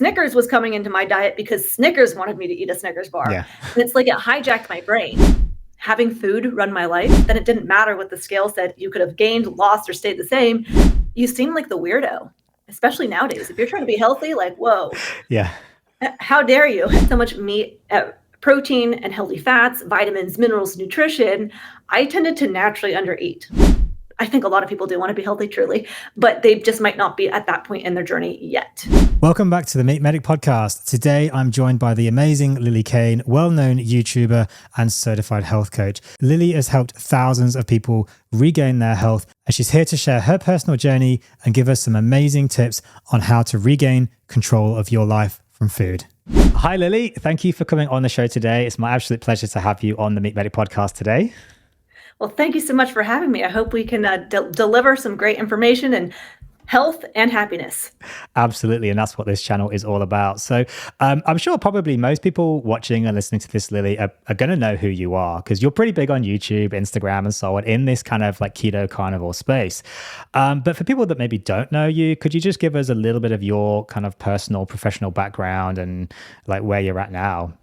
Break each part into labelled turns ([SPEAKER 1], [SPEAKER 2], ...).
[SPEAKER 1] Snickers was coming into my diet because Snickers wanted me to eat a Snickers bar.
[SPEAKER 2] Yeah.
[SPEAKER 1] And it's like it hijacked my brain. Having food run my life, then it didn't matter what the scale said. You could have gained, lost, or stayed the same. You seem like the weirdo, especially nowadays. If you're trying to be healthy, like, whoa.
[SPEAKER 2] Yeah.
[SPEAKER 1] How dare you? So much meat, protein and healthy fats, vitamins, minerals, nutrition. I tended to naturally undereat. I think a lot of people do want to be healthy, truly, but they just might not be at that point in their journey yet.
[SPEAKER 2] Welcome back to the Meat Medic podcast. Today, I'm joined by the amazing Lillie Kane, well-known YouTuber and certified health coach. Lillie has helped thousands of people regain their health, and she's here to share her personal journey and give us some amazing tips on how to regain control of your life from food. Hi, Lillie. Thank you for coming on the show today. It's my absolute pleasure to have you on the Meat Medic podcast today.
[SPEAKER 1] Well, thank you so much for having me. I hope we can deliver some great information and health and happiness.
[SPEAKER 2] Absolutely. And that's what this channel is all about. So I'm sure probably most people watching and listening to this, Lillie, are going to know who you are because you're pretty big on YouTube, Instagram, and so on in this kind of like keto carnivore space. But for people that maybe don't know you, could you just give us a little bit of your kind of personal, professional background and like where you're at now?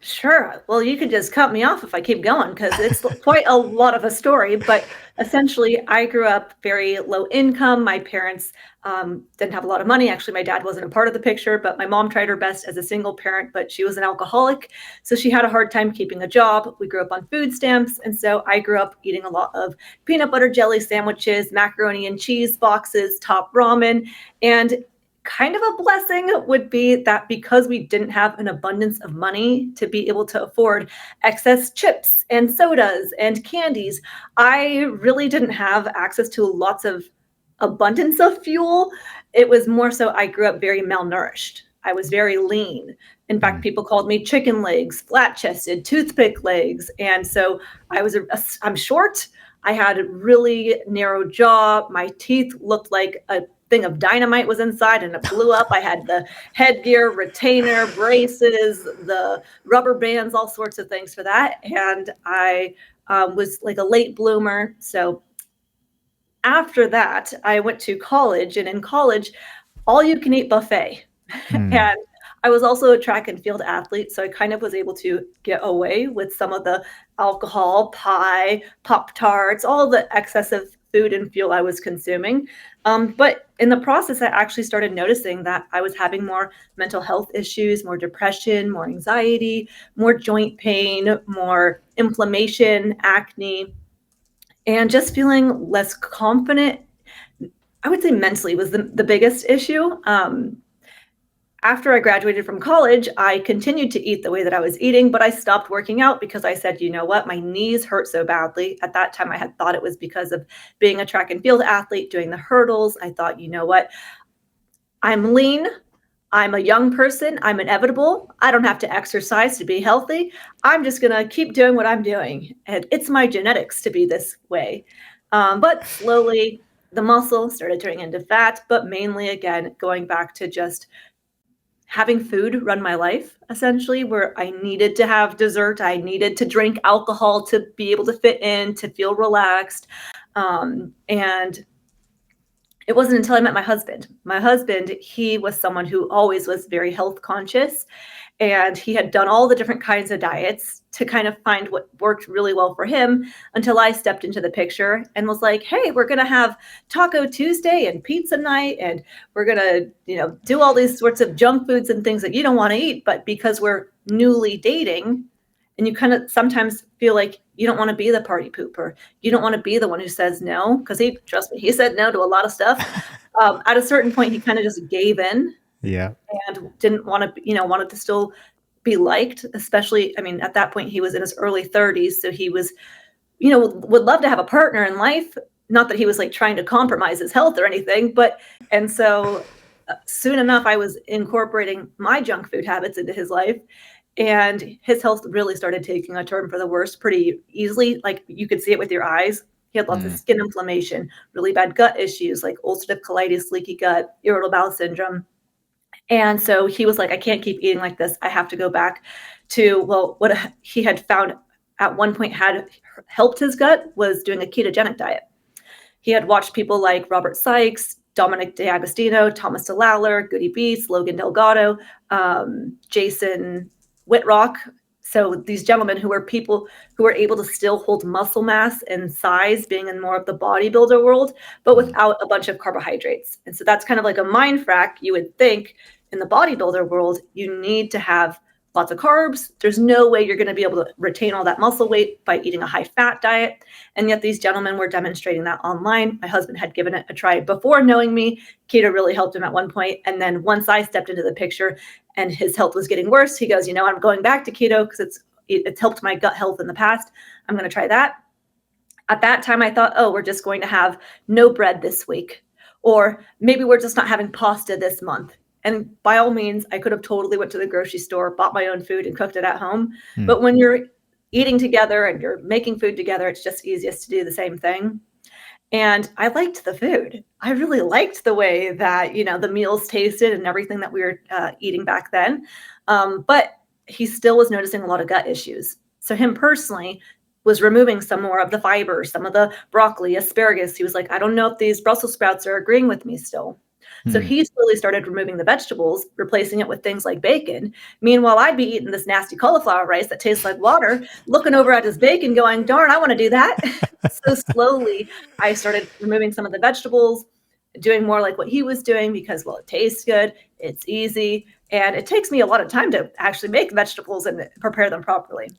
[SPEAKER 1] Sure. Well, you could just cut me off if I keep going because it's quite a lot of a story. But essentially, I grew up very low income. My parents didn't have a lot of money. Actually, my dad wasn't a part of the picture, but my mom tried her best as a single parent, but she was an alcoholic. So she had a hard time keeping a job. We grew up on food stamps. And so I grew up eating a lot of peanut butter jelly sandwiches, macaroni and cheese boxes, top ramen, and kind of a blessing would be that because we didn't have an abundance of money to be able to afford excess chips and sodas and candies, I really didn't have access to lots of abundance of fuel. It was more so I grew up very malnourished. I was very lean. In fact, people called me chicken legs, flat-chested, toothpick legs. And so I'm short. I had a really narrow jaw. My teeth looked like a thing of dynamite was inside and it blew up. I had the headgear, retainer, braces, the rubber bands, all sorts of things for that. And I was like a late bloomer. So after that, I went to college, and in college, all you can eat buffet. And I was also a track and field athlete. So I kind of was able to get away with some of the alcohol, pie, Pop-Tarts, all the excessive food and fuel I was consuming. But in the process, I actually started noticing that I was having more mental health issues, more depression, more anxiety, more joint pain, more inflammation, acne, and just feeling less confident. I would say mentally was the biggest issue. After I graduated from college, I continued to eat the way that I was eating, but I stopped working out because I said, you know what, my knees hurt so badly. At that time, I had thought it was because of being a track and field athlete, doing the hurdles. I thought, you know what, I'm lean. I'm a young person. I'm inevitable. I don't have to exercise to be healthy. I'm just going to keep doing what I'm doing. And it's my genetics to be this way. But slowly, the muscle started turning into fat, but mainly, again, going back to just having food run my life, essentially, where I needed to have dessert. I needed to drink alcohol to be able to fit in, to feel relaxed. And it wasn't until I met my husband. My husband, he was someone who always was very health conscious, and he had done all the different kinds of diets to kind of find what worked really well for him until I stepped into the picture and was like, hey, we're going to have Taco Tuesday and pizza night, and we're going to, do all these sorts of junk foods and things that you don't want to eat. But because we're newly dating, and you kind of sometimes feel like you don't want to be the party pooper. You don't want to be the one who says no, because trust me, he said no to a lot of stuff. At a certain point, he kind of just gave in.
[SPEAKER 2] Yeah.
[SPEAKER 1] And didn't want to, wanted to still be liked, especially, at that point he was in his early 30s. So he was, would love to have a partner in life. Not that he was like trying to compromise his health or anything, and so soon enough, I was incorporating my junk food habits into his life, and his health really started taking a turn for the worse pretty easily. Like you could see it with your eyes. He had lots of skin inflammation, really bad gut issues like ulcerative colitis, leaky gut, irritable bowel syndrome. And so he was like, I can't keep eating like this. I have to go back to, what he had found at one point had helped his gut was doing a ketogenic diet. He had watched people like Robert Sykes, Dominic D'Agostino, Thomas DeLauer, Goody Beats, Logan Delgado, Jason Whitrock. So these gentlemen who are people who are able to still hold muscle mass and size, being in more of the bodybuilder world, but without a bunch of carbohydrates. And so that's kind of like a mind frack. You would think in the bodybuilder world, you need to have lots of carbs. There's no way you're going to be able to retain all that muscle weight by eating a high fat diet. And yet these gentlemen were demonstrating that online. My husband had given it a try before knowing me. Keto really helped him at one point. And then once I stepped into the picture and his health was getting worse, he goes, I'm going back to keto because it's helped my gut health in the past. I'm going to try that. At that time, I thought, we're just going to have no bread this week. Or maybe we're just not having pasta this month. And by all means, I could have totally went to the grocery store, bought my own food and cooked it at home. But when you're eating together and you're making food together, it's just easiest to do the same thing. And I liked the food. I really liked the way that, the meals tasted and everything that we were eating back then. But he still was noticing a lot of gut issues. So him personally was removing some more of the fiber, some of the broccoli, asparagus. He was like, I don't know if these Brussels sprouts are agreeing with me still. So he slowly started removing the vegetables, replacing it with things like bacon. Meanwhile, I'd be eating this nasty cauliflower rice that tastes like water, looking over at his bacon going, darn, I want to do that. So slowly I started removing some of the vegetables, doing more like what he was doing because, it tastes good, it's easy, and it takes me a lot of time to actually make vegetables and prepare them properly.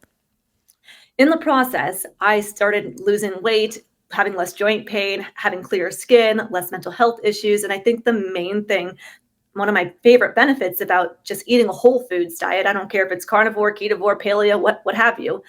[SPEAKER 1] In the process, I started losing weight, having less joint pain, having clearer skin, less mental health issues. And I think the main thing, one of my favorite benefits about just eating a whole foods diet, I don't care if it's carnivore, ketovore, paleo, what have you,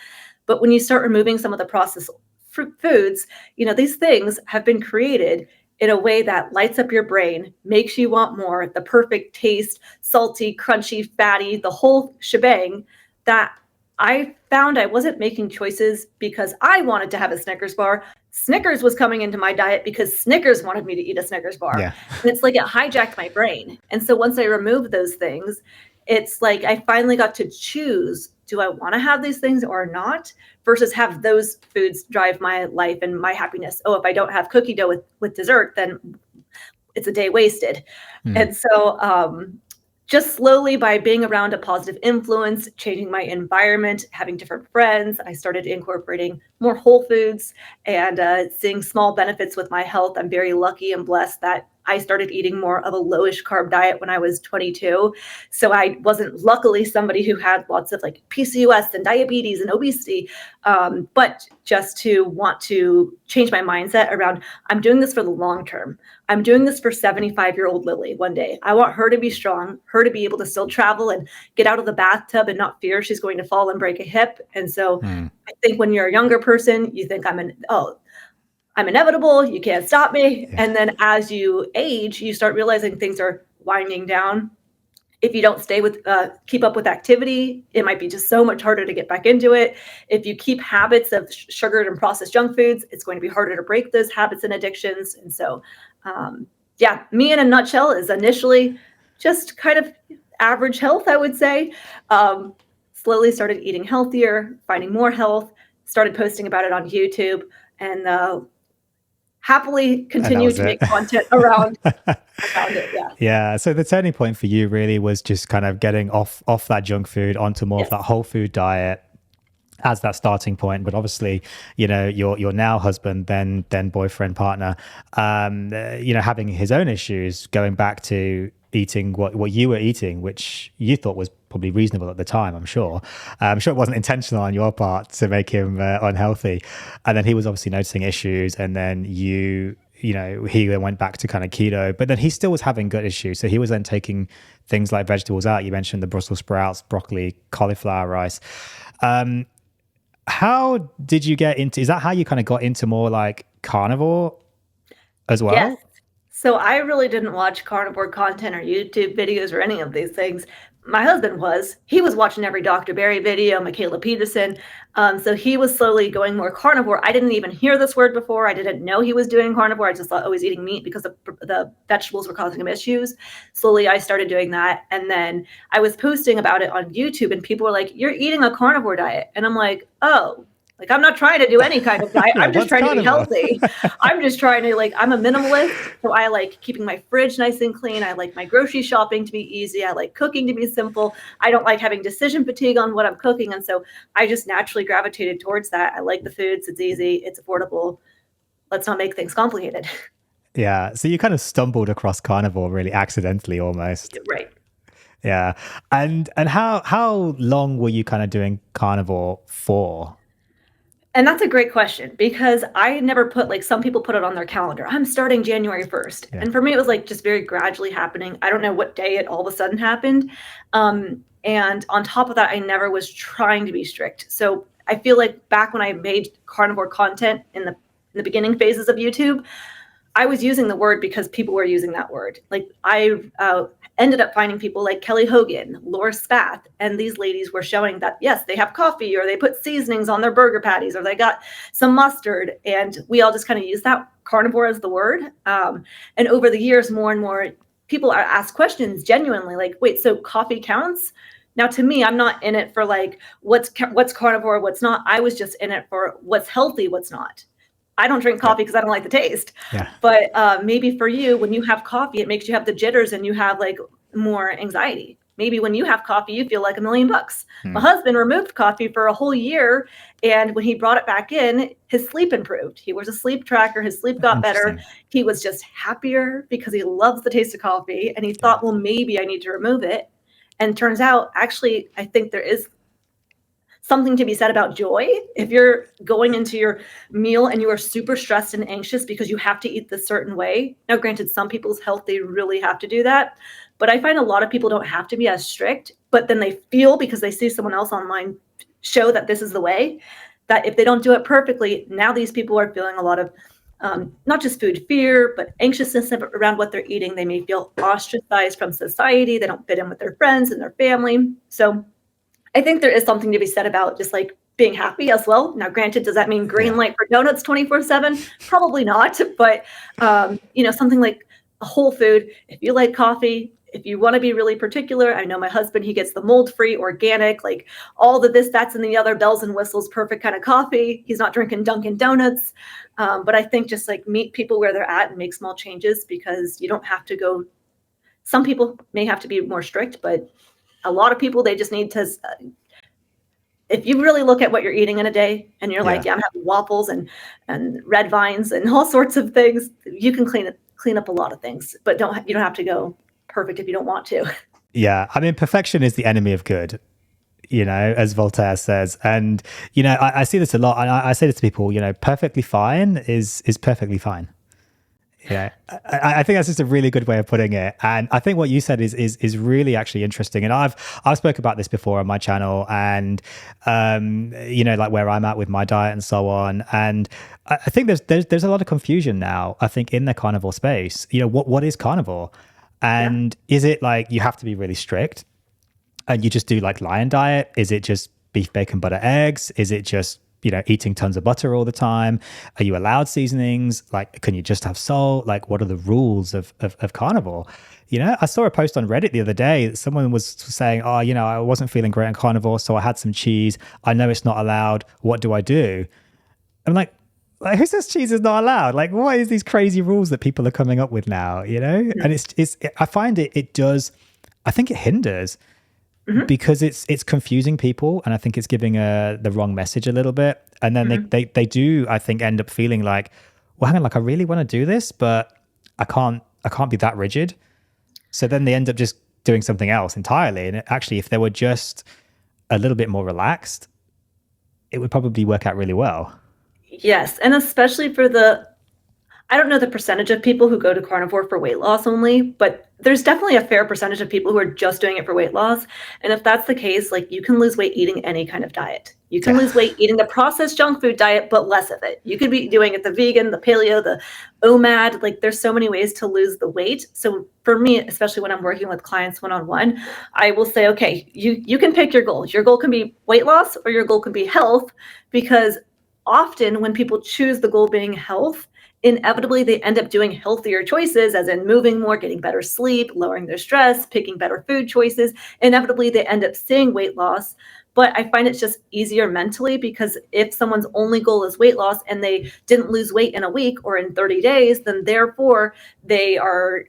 [SPEAKER 1] but when you start removing some of the processed foods, these things have been created in a way that lights up your brain, makes you want more, the perfect taste, salty, crunchy, fatty, the whole shebang, that I found I wasn't making choices because I wanted to have a Snickers bar. Snickers was coming into my diet because Snickers wanted me to eat a Snickers bar.
[SPEAKER 2] Yeah.
[SPEAKER 1] And it's like it hijacked my brain. And so once I removed those things, it's like I finally got to choose, do I want to have these things or not, versus have those foods drive my life and my happiness. If I don't have cookie dough with dessert, then it's a day wasted. And so just slowly, by being around a positive influence, changing my environment, having different friends, I started incorporating more whole foods and seeing small benefits with my health. I'm very lucky and blessed that I started eating more of a lowish carb diet when I was 22. So I wasn't luckily somebody who had lots of like PCOS and diabetes and obesity, but just to want to change my mindset around, I'm doing this for the long term. I'm doing this for 75-year-old Lillie one day. I want her to be strong, her to be able to still travel and get out of the bathtub and not fear she's going to fall and break a hip. And so I think when you're a younger person, you think I'm inevitable, you can't stop me. Yeah. And then as you age, you start realizing things are winding down. If you don't keep up with activity, it might be just so much harder to get back into it. If you keep habits of sugared and processed junk foods, it's going to be harder to break those habits and addictions. And so, me in a nutshell is initially just kind of average health, I would say. Slowly started eating healthier, finding more health, started posting about it on YouTube, and happily continue to make content around it. Yeah.
[SPEAKER 2] Yeah. So the turning point for you really was just kind of getting off that junk food onto more of that whole food diet as that starting point. But obviously, your now husband, then boyfriend, partner, having his own issues, going back to eating what you were eating, which you thought was probably reasonable at the time. I'm sure it wasn't intentional on your part to make him unhealthy. And then he was obviously noticing issues, and then he then went back to kind of keto, but then he still was having gut issues. So he was then taking things like vegetables out. You mentioned the Brussels sprouts, broccoli, cauliflower rice. How did you get into, is that how you kind of got into more like carnivore as well?
[SPEAKER 1] Yes. So I really didn't watch carnivore content or YouTube videos or any of these things. My husband he was watching every Dr. Berry video, Michaela Peterson. So he was slowly going more carnivore. I didn't even hear this word before. I didn't know he was doing carnivore. I just thought, he was eating meat because the vegetables were causing him issues. Slowly, I started doing that. And then I was posting about it on YouTube, and people were like, you're eating a carnivore diet. And I'm like, oh, Like, I'm not trying to do any kind of diet.
[SPEAKER 2] Yeah,
[SPEAKER 1] I'm just
[SPEAKER 2] what's
[SPEAKER 1] trying to be
[SPEAKER 2] carnivore?
[SPEAKER 1] healthy. I'm just trying to, like, I'm a minimalist. So I like keeping my fridge nice and clean. I like my grocery shopping to be easy. I like cooking to be simple. I don't like having decision fatigue on what I'm cooking. And so I just naturally gravitated towards that. I like the foods. It's easy. It's affordable. Let's not make things complicated.
[SPEAKER 2] Yeah. So you kind of stumbled across carnivore really accidentally almost.
[SPEAKER 1] Right.
[SPEAKER 2] Yeah. And how long were you kind of doing carnivore for?
[SPEAKER 1] And that's a great question because I never put, like, some people put it on their calendar. I'm starting January 1st.
[SPEAKER 2] Yeah.
[SPEAKER 1] And for me, it was like just very gradually happening. I don't know what day it all of a sudden happened. And on top of that, I never was trying to be strict. So I feel like back when I made carnivore content in the beginning phases of YouTube, I was using the word because people were using that word. Like, I ended up finding people like Kelly Hogan, Laura Spath, and these ladies were showing that, yes, they have coffee, or they put seasonings on their burger patties, or they got some mustard. And we all just kind of use that carnivore as the word. And over the years, more and more people are asked questions genuinely like, wait, so coffee counts? Now, to me, I'm not in it for like, what's carnivore, what's not. I was just in it for what's healthy, what's not. I don't drink coffee because I don't like the taste.
[SPEAKER 2] Yeah.
[SPEAKER 1] But maybe for you, when you have coffee, it makes you have the jitters and you have like more anxiety. Maybe when you have coffee, you feel like $1,000,000. My husband removed coffee for a whole year. And when he brought it back in, his sleep improved. He was a sleep tracker. His sleep got better. He was just happier because he loves the taste of coffee. And he thought, well, maybe I need to remove it. And turns out, actually, I think there is something to be said about joy. If you're going into your meal and you are super stressed and anxious because you have to eat this certain way. Now, granted, some people's health, they really have to do that. But I find a lot of people don't have to be as strict, but then they feel, because they see someone else online show that this is the way, that if they don't do it perfectly, now these people are feeling a lot of not just food fear, but anxiousness around what they're eating. They may feel ostracized from society. They don't fit in with their friends and their family. So I think there is something to be said about just like being happy as well. Now, granted, does that mean green light for donuts 24/7? Probably not. But, something like a whole food, if you like coffee, if you want to be really particular, I know my husband, he gets the mold-free, organic, like all the this, that's, and the other bells and whistles, perfect kind of coffee. He's not drinking Dunkin' Donuts. But I think just like meet people where they're at and make small changes, because you don't have to go. Some people may have to be more strict, but a lot of people, they just need to, if you really look at what you're eating in a day and you're like, yeah, I'm having waffles and red vines and all sorts of things, you can clean up a lot of things, but you don't have to go perfect if you don't want to.
[SPEAKER 2] Yeah. I mean, perfection is the enemy of good, as Voltaire says. And, I see this a lot. And I say this to people, perfectly fine is perfectly fine. Yeah, I think that's just a really good way of putting it. And I think what you said is really actually interesting. And I've spoke about this before on my channel, and like where I'm at with my diet and so on. And I think there's a lot of confusion now, I think, in the carnivore space. What is carnivore? And is it like you have to be really strict and you just do like lion diet? Is it just beef, bacon, butter, eggs? Is it just eating tons of butter all the time? Are you allowed seasonings? Like, can you just have salt? Like, what are the rules of carnivore? I saw a post on Reddit the other day. Someone was saying, oh, I wasn't feeling great on carnivore, so I had some cheese. I know it's not allowed. What do I do? I'm like, who says cheese is not allowed? Like, what is these crazy rules that people are coming up with now? And I find it does, I think it hinders. Because it's confusing people, and I think it's giving the wrong message a little bit. And then they do, I think, end up feeling like, well, hang on, like I really want to do this, but I can't be that rigid. So then they end up just doing something else entirely. And actually, if they were just a little bit more relaxed, it would probably work out really well.
[SPEAKER 1] Yes, and especially for I don't know the percentage of people who go to carnivore for weight loss only, but there's definitely a fair percentage of people who are just doing it for weight loss. And if that's the case, like, you can lose weight eating any kind of diet. You can lose weight eating the processed junk food diet, but less of it. You could be doing it the vegan, the paleo, the OMAD. Like, there's so many ways to lose the weight. So for me, especially when I'm working with clients one-on-one, I will say, okay, you can pick your goals. Your goal can be weight loss or your goal can be health, because often when people choose the goal being health, inevitably they end up doing healthier choices, as in moving more, getting better sleep, lowering their stress, picking better food choices. Inevitably they end up seeing weight loss. But I find it's just easier mentally, because if someone's only goal is weight loss and they didn't lose weight in a week or in 30 days, then therefore they are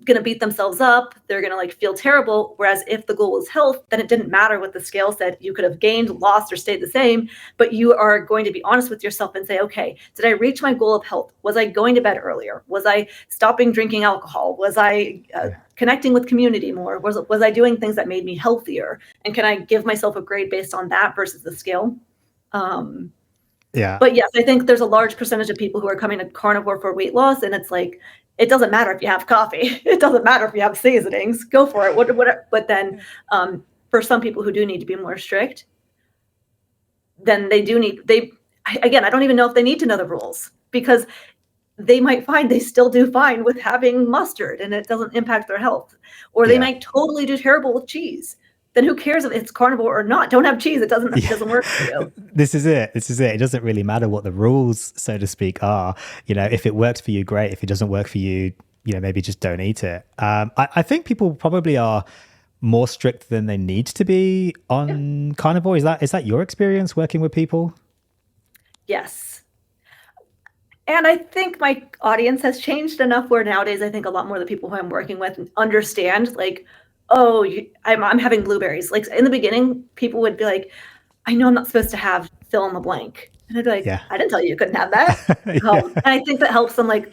[SPEAKER 1] going to beat themselves up. They're going to like feel terrible. Whereas if the goal was health, then it didn't matter what the scale said. You could have gained, lost, or stayed the same, but you are going to be honest with yourself and say, okay, did I reach my goal of health? Was I going to bed earlier? Was I stopping drinking alcohol? Was I connecting with community more? Was I doing things that made me healthier? And can I give myself a grade based on that versus the scale?
[SPEAKER 2] Yeah.
[SPEAKER 1] But yes, I think there's a large percentage of people who are coming to carnivore for weight loss, and it's like, it doesn't matter if you have coffee. It doesn't matter if you have seasonings. Go for it. What, but then for some people who do need to be more strict, then I don't even know if they need to know the rules, because they might find they still do fine with having mustard and it doesn't impact their health. Or they might totally do terrible with cheese. Then who cares if it's carnivore or not? Don't have cheese. It doesn't work for you.
[SPEAKER 2] This is it. It doesn't really matter what the rules, so to speak, are. If it works for you, great. If it doesn't work for you, maybe just don't eat it. I think people probably are more strict than they need to be on carnivore. Is that your experience working with people? Yes.
[SPEAKER 1] And I think my audience has changed enough where nowadays I think a lot more of the people who I'm working with understand, like, oh, I'm having blueberries. Like in the beginning, people would be like, I know I'm not supposed to have fill in the blank. And I'd be like, I didn't tell you you couldn't have that. And I think that helps them like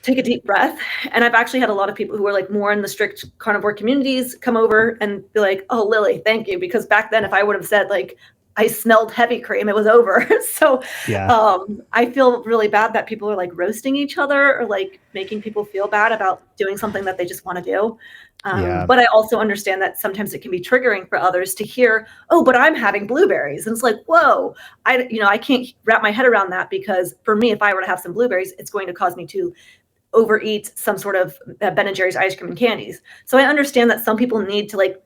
[SPEAKER 1] take a deep breath. And I've actually had a lot of people who are like more in the strict carnivore communities come over and be like, oh, Lillie, thank you. Because back then, if I would have said like, I smelled heavy cream, it was over. So I feel really bad that people are like roasting each other or like making people feel bad about doing something that they just want to do. But I also understand that sometimes it can be triggering for others to hear, oh, but I'm having blueberries. And it's like, whoa, I can't wrap my head around that, because for me, if I were to have some blueberries, it's going to cause me to overeat some sort of Ben & Jerry's ice cream and candies. So I understand that some people need to like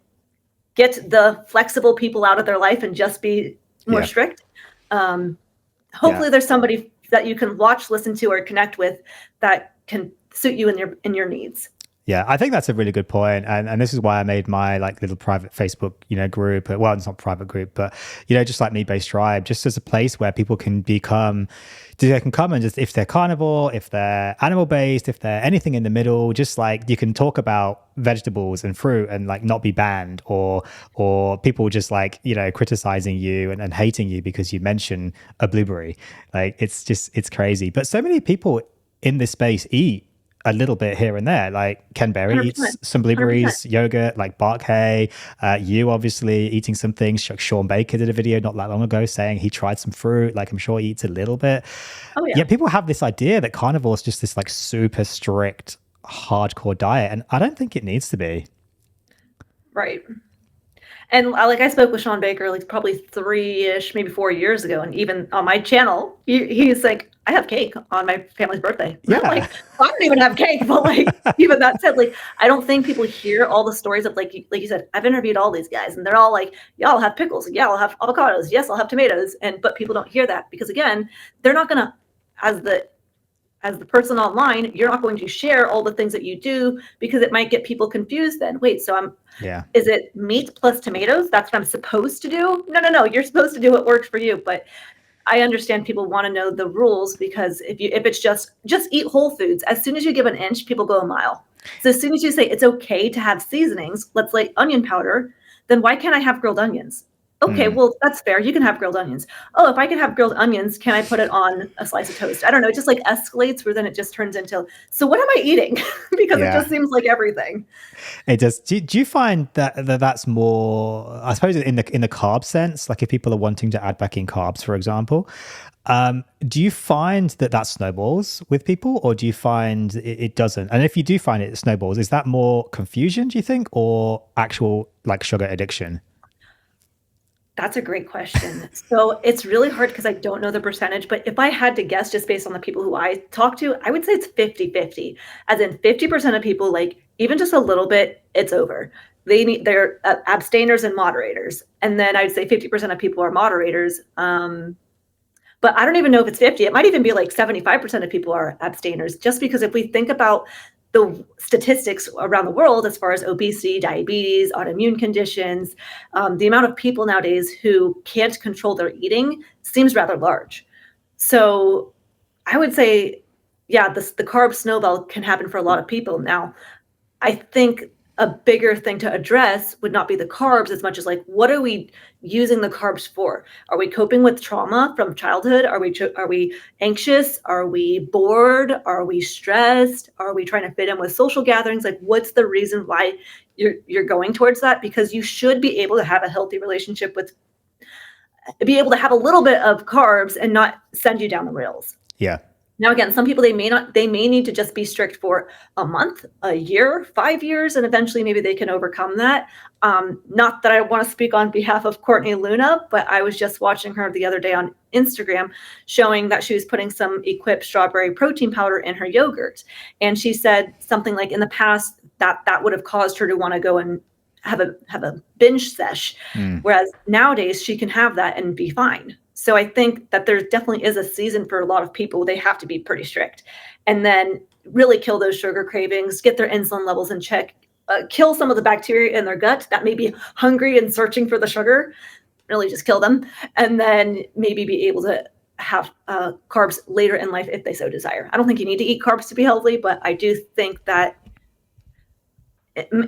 [SPEAKER 1] get the flexible people out of their life and just be more strict. Hopefully there's somebody that you can watch, listen to, or connect with that can suit you in your needs.
[SPEAKER 2] Yeah, I think that's a really good point. And this is why I made my like little private Facebook, group. Well, it's not a private group, but, just like Meat-Based Tribe, just as a place where people can come and just, if they're carnivore, if they're animal-based, if they're anything in the middle, just like you can talk about vegetables and fruit and like not be banned or people just like, criticizing you and hating you because you mention a blueberry. Like it's crazy. But so many people in this space eat a little bit here and there. Like Ken Berry
[SPEAKER 1] 100%.
[SPEAKER 2] eats some blueberries,
[SPEAKER 1] 100%.
[SPEAKER 2] yogurt, like Bark Hay. You obviously eating some things. Sean Baker did a video not that long ago saying he tried some fruit. Like I'm sure he eats a little bit.
[SPEAKER 1] Oh yeah.
[SPEAKER 2] Yet people have this idea that carnivore is just this like super strict, hardcore diet, and I don't think it needs to be.
[SPEAKER 1] Right. And like I spoke with Sean Baker like probably 3-ish, maybe 4 years ago, and even on my channel, he's like, I have cake on my family's birthday.
[SPEAKER 2] Yeah.
[SPEAKER 1] I'm like, I don't even have cake, but like even that said, like I don't think people hear all the stories of like you said, I've interviewed all these guys and they're all like, yeah, I'll have pickles, yeah, I'll have avocados, yes, I'll have tomatoes, but people don't hear that because again, they're not gonna, as the person online, you're not going to share all the things that you do because it might get people confused then. Wait, so is it meat plus tomatoes? That's what I'm supposed to do? No. You're supposed to do what works for you. But I understand people want to know the rules because if it's just eat whole foods, as soon as you give an inch, people go a mile. So as soon as you say it's okay to have seasonings, let's like onion powder, then why can't I have grilled onions? Okay, well, that's fair. You can have grilled onions. Oh, if I can have grilled onions, can I put it on a slice of toast? I don't know. It just like escalates where then it just turns into, so what am I eating? Because it just seems like everything.
[SPEAKER 2] It does. Do you find that's more, I suppose, in the carb sense, like if people are wanting to add back in carbs, for example, do you find that snowballs with people or do you find it doesn't? And if you do find it snowballs, is that more confusion, do you think, or actual like sugar addiction?
[SPEAKER 1] That's a great question. So it's really hard because I don't know the percentage, but if I had to guess just based on the people who I talk to, I would say it's 50-50. As in 50% of people, like even just a little bit, it's over. They're abstainers and moderators. And then I'd say 50% of people are moderators. But I don't even know if it's 50. It might even be like 75% of people are abstainers, just because if we think about the statistics around the world as far as obesity, diabetes, autoimmune conditions, the amount of people nowadays who can't control their eating seems rather large. So I would say, yeah, the carb snowball can happen for a lot of people. Now, I think a bigger thing to address would not be the carbs as much as like, what are we using the carbs for? Are we coping with trauma from childhood? Are we anxious? Are we bored? Are we stressed? Are we trying to fit in with social gatherings? Like, what's the reason why you're going towards that? Because you should be able to have a healthy relationship with, be able to have a little bit of carbs and not send you down the rails.
[SPEAKER 2] Yeah.
[SPEAKER 1] Now, again, some people, they may need to just be strict for a month, a year, 5 years, and eventually maybe they can overcome that. Not that I want to speak on behalf of Courtney Luna, but I was just watching her the other day on Instagram showing that she was putting some Equip strawberry protein powder in her yogurt. And she said something like in the past that would have caused her to want to go and have a binge sesh. Whereas nowadays she can have that and be fine. So I think that there definitely is a season for a lot of people. They have to be pretty strict and then really kill those sugar cravings, get their insulin levels in check, kill some of the bacteria in their gut that may be hungry and searching for the sugar, really just kill them. And then maybe be able to have carbs later in life if they so desire. I don't think you need to eat carbs to be healthy, but I do think that,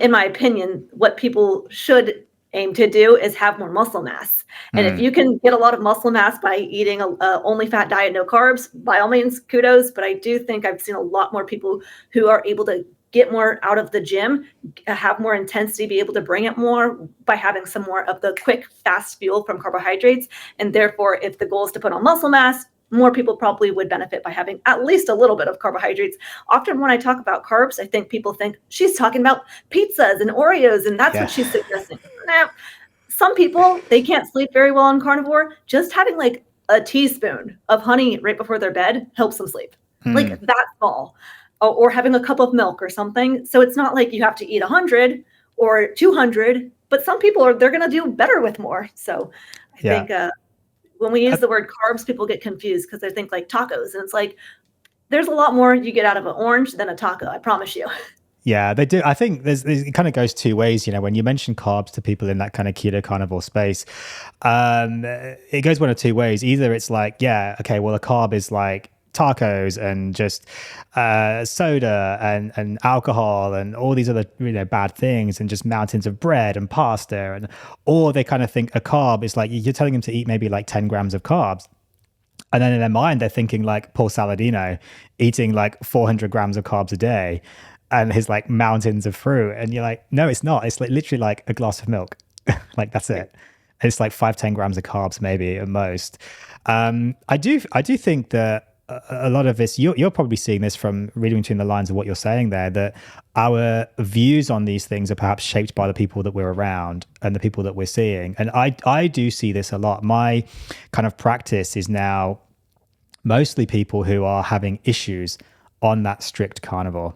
[SPEAKER 1] in my opinion, what people should aim to do is have more muscle mass. And if you can get a lot of muscle mass by eating a only fat diet, no carbs, by all means, kudos. But I do think I've seen a lot more people who are able to get more out of the gym, have more intensity, be able to bring it more by having some more of the quick, fast fuel from carbohydrates. And therefore, if the goal is to put on muscle mass, more people probably would benefit by having at least a little bit of carbohydrates. Often when I talk about carbs, I think people think she's talking about pizzas and Oreos, and that's what she's suggesting. Now, some people, they can't sleep very well on carnivore. Just having like a teaspoon of honey right before their bed helps them sleep. Like that small. Or having a cup of milk or something. So it's not like you have to eat 100 or 200, but some people they're going to do better with more. So I think when we use the word carbs, people get confused because they think like tacos. And it's like, there's a lot more you get out of an orange than a taco, I promise you.
[SPEAKER 2] Yeah, they do. I think it kind of goes two ways. You know, when you mention carbs to people in that kind of keto carnivore space, it goes one of two ways. Either it's like, yeah, okay, well, a carb is like tacos and just soda and alcohol and all these other bad things and just mountains of bread and pasta, or they kind of think a carb is like you're telling them to eat maybe like 10 grams of carbs. And then in their mind, they're thinking like Paul Saladino eating like 400 grams of carbs a day and his like mountains of fruit. And you're like, no, it's not. It's like literally like a glass of milk. Like that's it. It's like 5-10 grams of carbs maybe at most. I do think that a lot of this, you're probably seeing this from reading between the lines of what you're saying there, that our views on these things are perhaps shaped by the people that we're around and the people that we're seeing. And I do see this a lot. My kind of practice is now mostly people who are having issues on that strict carnivore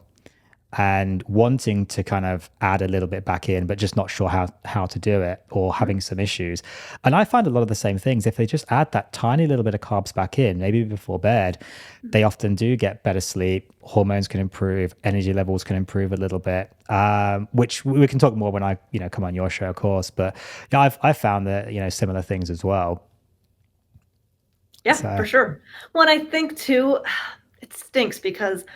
[SPEAKER 2] and wanting to kind of add a little bit back in, but just not sure how to do it, or having some issues. And I find a lot of the same things. If they just add that tiny little bit of carbs back in, maybe before bed, they often do get better sleep, hormones can improve, energy levels can improve a little bit, which we can talk more when I come on your show, of course. But I've found that similar things as well.
[SPEAKER 1] Yeah, for sure. Well, and I think too, it stinks because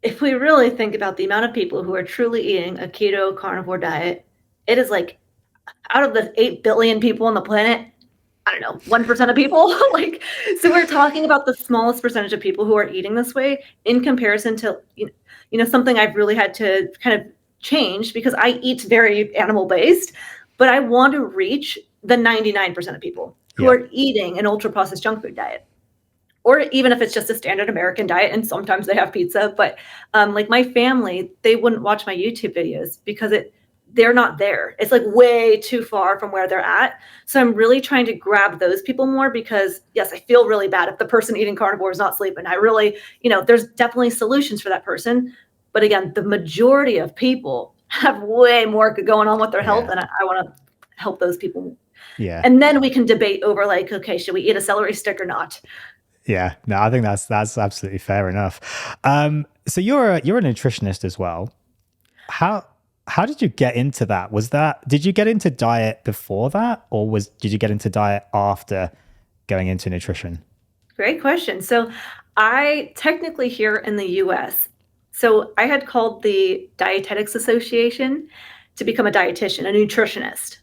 [SPEAKER 1] if we really think about the amount of people who are truly eating a keto carnivore diet, it is like out of the 8 billion people on the planet, I don't know, 1% of people. Like, so we're talking about the smallest percentage of people who are eating this way in comparison to, something I've really had to kind of change because I eat very animal based, but I want to reach the 99% of people who are eating an ultra processed junk food diet. Or even if it's just a standard American diet, and sometimes they have pizza, but like my family, they wouldn't watch my YouTube videos because they're not there. It's like way too far from where they're at. So I'm really trying to grab those people more because yes, I feel really bad if the person eating carnivore is not sleeping. I really, there's definitely solutions for that person. But again, the majority of people have way more going on with their health. And I want to help those people.
[SPEAKER 2] Yeah.
[SPEAKER 1] And then we can debate over like, okay, should we eat a celery stick or not?
[SPEAKER 2] Yeah, no, I think that's absolutely fair enough. So you're a nutritionist as well. How how did you get into that? Did you get into diet before that, or did you get into diet after going into nutrition?
[SPEAKER 1] Great question. So I technically here in the US, so I had called the Dietetics Association to become a dietitian, a nutritionist.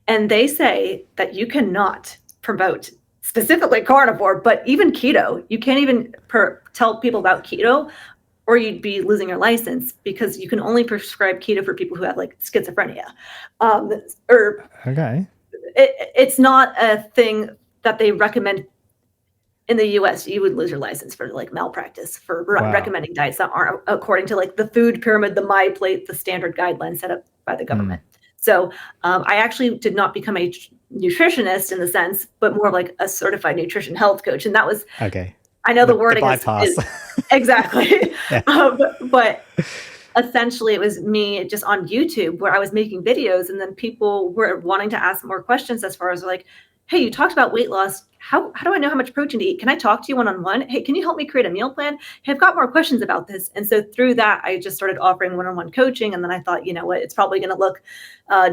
[SPEAKER 1] And they say that you cannot promote specifically carnivore, but even keto. You can't even tell people about keto or you'd be losing your license because you can only prescribe keto for people who have like schizophrenia. Or
[SPEAKER 2] Okay.
[SPEAKER 1] it's not a thing that they recommend in the US. You would lose your license for like malpractice for
[SPEAKER 2] Wow.
[SPEAKER 1] recommending diets that aren't according to like the food pyramid, the My Plate, the standard guidelines set up by the
[SPEAKER 2] Mm,
[SPEAKER 1] government. So I actually did not become a nutritionist in the sense, but more like a certified nutrition health coach. And that was,
[SPEAKER 2] okay.
[SPEAKER 1] I know the
[SPEAKER 2] The
[SPEAKER 1] wording
[SPEAKER 2] bypass.
[SPEAKER 1] is exactly,
[SPEAKER 2] Yeah.
[SPEAKER 1] but essentially it was me just on YouTube where I was making videos and then people were wanting to ask more questions as far as like, hey, you talked about weight loss. How do I know how much protein to eat? Can I talk to you one-on-one? Hey, can you help me create a meal plan? Hey, I've got more questions about this. And so through that, I just started offering one-on-one coaching. And then I thought, you know what, it's probably going to look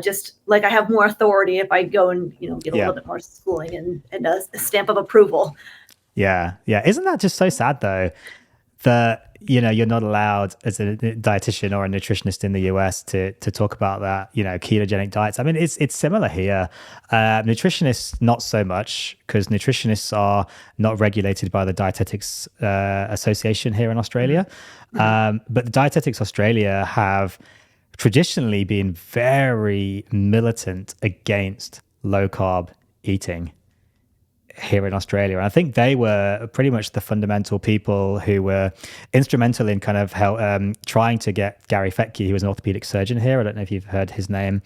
[SPEAKER 1] just like I have more authority if I go and, get a
[SPEAKER 2] Yeah.
[SPEAKER 1] little bit more schooling and a stamp of approval.
[SPEAKER 2] Yeah. Yeah. Isn't that just so sad though? That you're not allowed as a dietitian or a nutritionist in the US to talk about that, ketogenic diets. I mean, it's similar here. Nutritionists not so much, because nutritionists are not regulated by the Dietetics Association here in Australia. But the Dietetics Australia have traditionally been very militant against low carb eating here in Australia. And I think they were pretty much the fundamental people who were instrumental in kind of trying to get Gary Fettke, who was an orthopedic surgeon here. I don't know if you've heard his name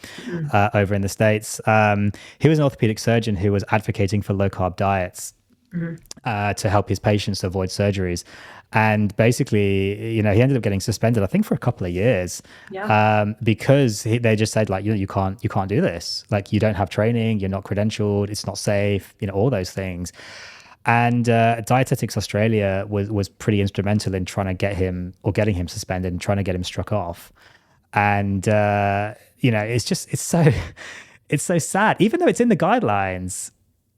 [SPEAKER 2] over in the States. He was an orthopedic surgeon who was advocating for low carb diets to help his patients avoid surgeries. And basically, he ended up getting suspended, I think, for a couple of years, because they just said, like, you can't do this. Like, you don't have training, you're not credentialed, it's not safe, all those things. And Dietetics Australia was pretty instrumental in trying to getting him suspended and trying to get him struck off. And it's so sad, even though it's in the guidelines.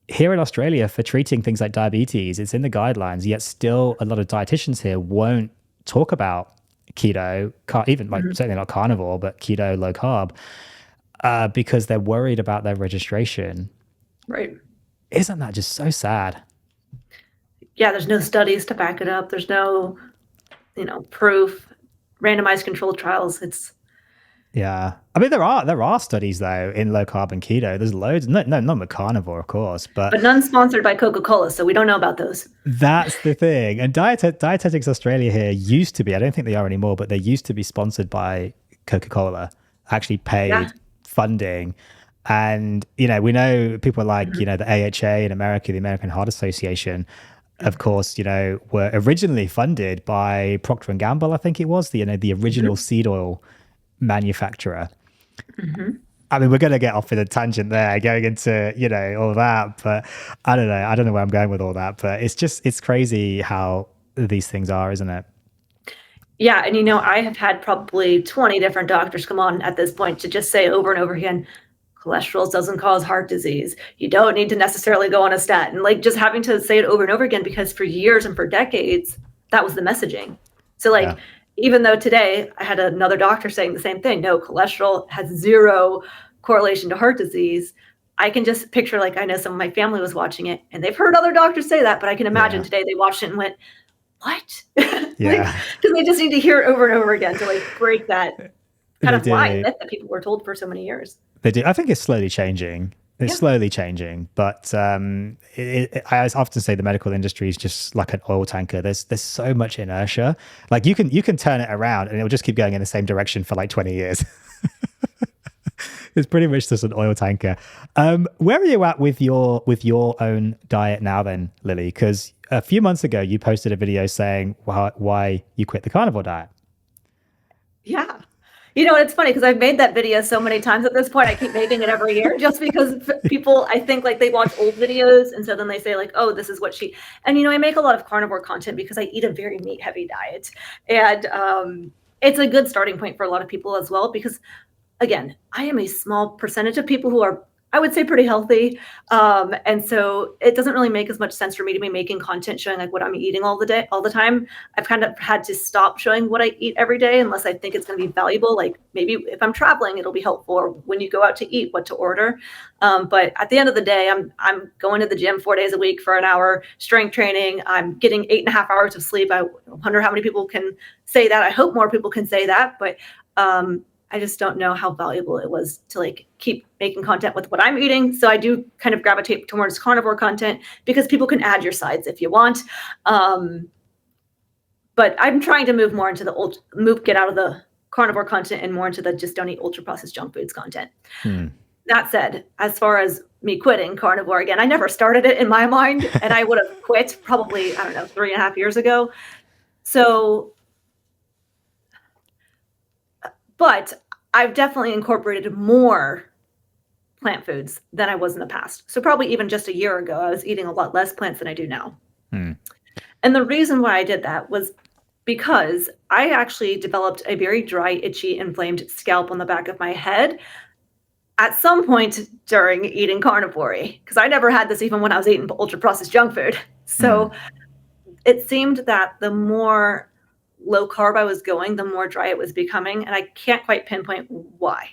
[SPEAKER 2] Here in Australia, for treating things like diabetes, it's in the guidelines, yet still a lot of dietitians here won't talk about keto, even like certainly not carnivore, but keto, low carb, because they're worried about their registration.
[SPEAKER 1] Right.
[SPEAKER 2] Isn't that just so sad?
[SPEAKER 1] Yeah, there's no studies to back it up. There's no, proof, randomized controlled trials.
[SPEAKER 2] Yeah. I mean, there are studies though in low carb and keto. There's loads. No, not with carnivore, of course,
[SPEAKER 1] but none sponsored by Coca-Cola, so we don't know about those.
[SPEAKER 2] That's the thing. And Dietetics Australia here used to be, I don't think they are anymore, but they used to be sponsored by Coca-Cola, actually paid funding. And, we know people like, the AHA in America, the American Heart Association, of course, were originally funded by Procter and Gamble, I think it was, the original seed oil manufacturer. I mean, we're going to get off in a tangent there, going into, all that, but I don't know. I don't know where I'm going with all that, but it's crazy how these things are, isn't it?
[SPEAKER 1] Yeah. And, I have had probably 20 different doctors come on at this point to just say over and over again, cholesterol doesn't cause heart disease. You don't need to necessarily go on a statin. Like, just having to say it over and over again, because for years and for decades, that was the messaging. So like, even though today I had another doctor saying the same thing, no, cholesterol has zero correlation to heart disease. I can just picture, like, I know some of my family was watching it and they've heard other doctors say that, but I can imagine today they watched it and went, what?
[SPEAKER 2] Yeah.
[SPEAKER 1] Because they just need to hear it over and over again to like break that kind of lie myth that people were told for so many years.
[SPEAKER 2] They do. I think it's slowly changing. It's slowly changing, but I often say the medical industry is just like an oil tanker. There's so much inertia. Like you can turn it around and it will just keep going in the same direction for like 20 years. It's pretty much just an oil tanker. Where are you at with your own diet now then, Lillie? Because a few months ago you posted a video saying why you quit the carnivore diet.
[SPEAKER 1] Yeah. You know, it's funny because I've made that video so many times at this point. I keep making it every year just because people, I think, like, they watch old videos, and so then they say like, oh, this is what she, and I make a lot of carnivore content because I eat a very meat heavy diet, and it's a good starting point for a lot of people as well, because again, I am a small percentage of people who are, I would say, pretty healthy. And so it doesn't really make as much sense for me to be making content showing like what I'm eating all the time. I've kind of had to stop showing what I eat every day unless I think it's going to be valuable. Like maybe if I'm traveling, it'll be helpful, or when you go out to eat, what to order. But at the end of the day, I'm going to the gym 4 days a week for an hour, strength training. I'm getting 8.5 hours of sleep. I wonder how many people can say that. I hope more people can say that, but I just don't know how valuable it was to like keep making content with what I'm eating. So I do kind of gravitate towards carnivore content because people can add your sides if you want. But I'm trying to move more into get out of the carnivore content and more into the just don't eat ultra processed junk foods content. That said, as far as me quitting carnivore, again, I never started it in my mind, and I would have quit probably, 3.5 years ago. So, but I've definitely incorporated more plant foods than I was in the past. So probably even just a year ago, I was eating a lot less plants than I do now. And the reason why I did that was because I actually developed a very dry, itchy, inflamed scalp on the back of my head at some point during eating carnivore, because I never had this even when I was eating ultra processed junk food. So it seemed that the more low carb I was going, the more dry it was becoming. And I can't quite pinpoint why.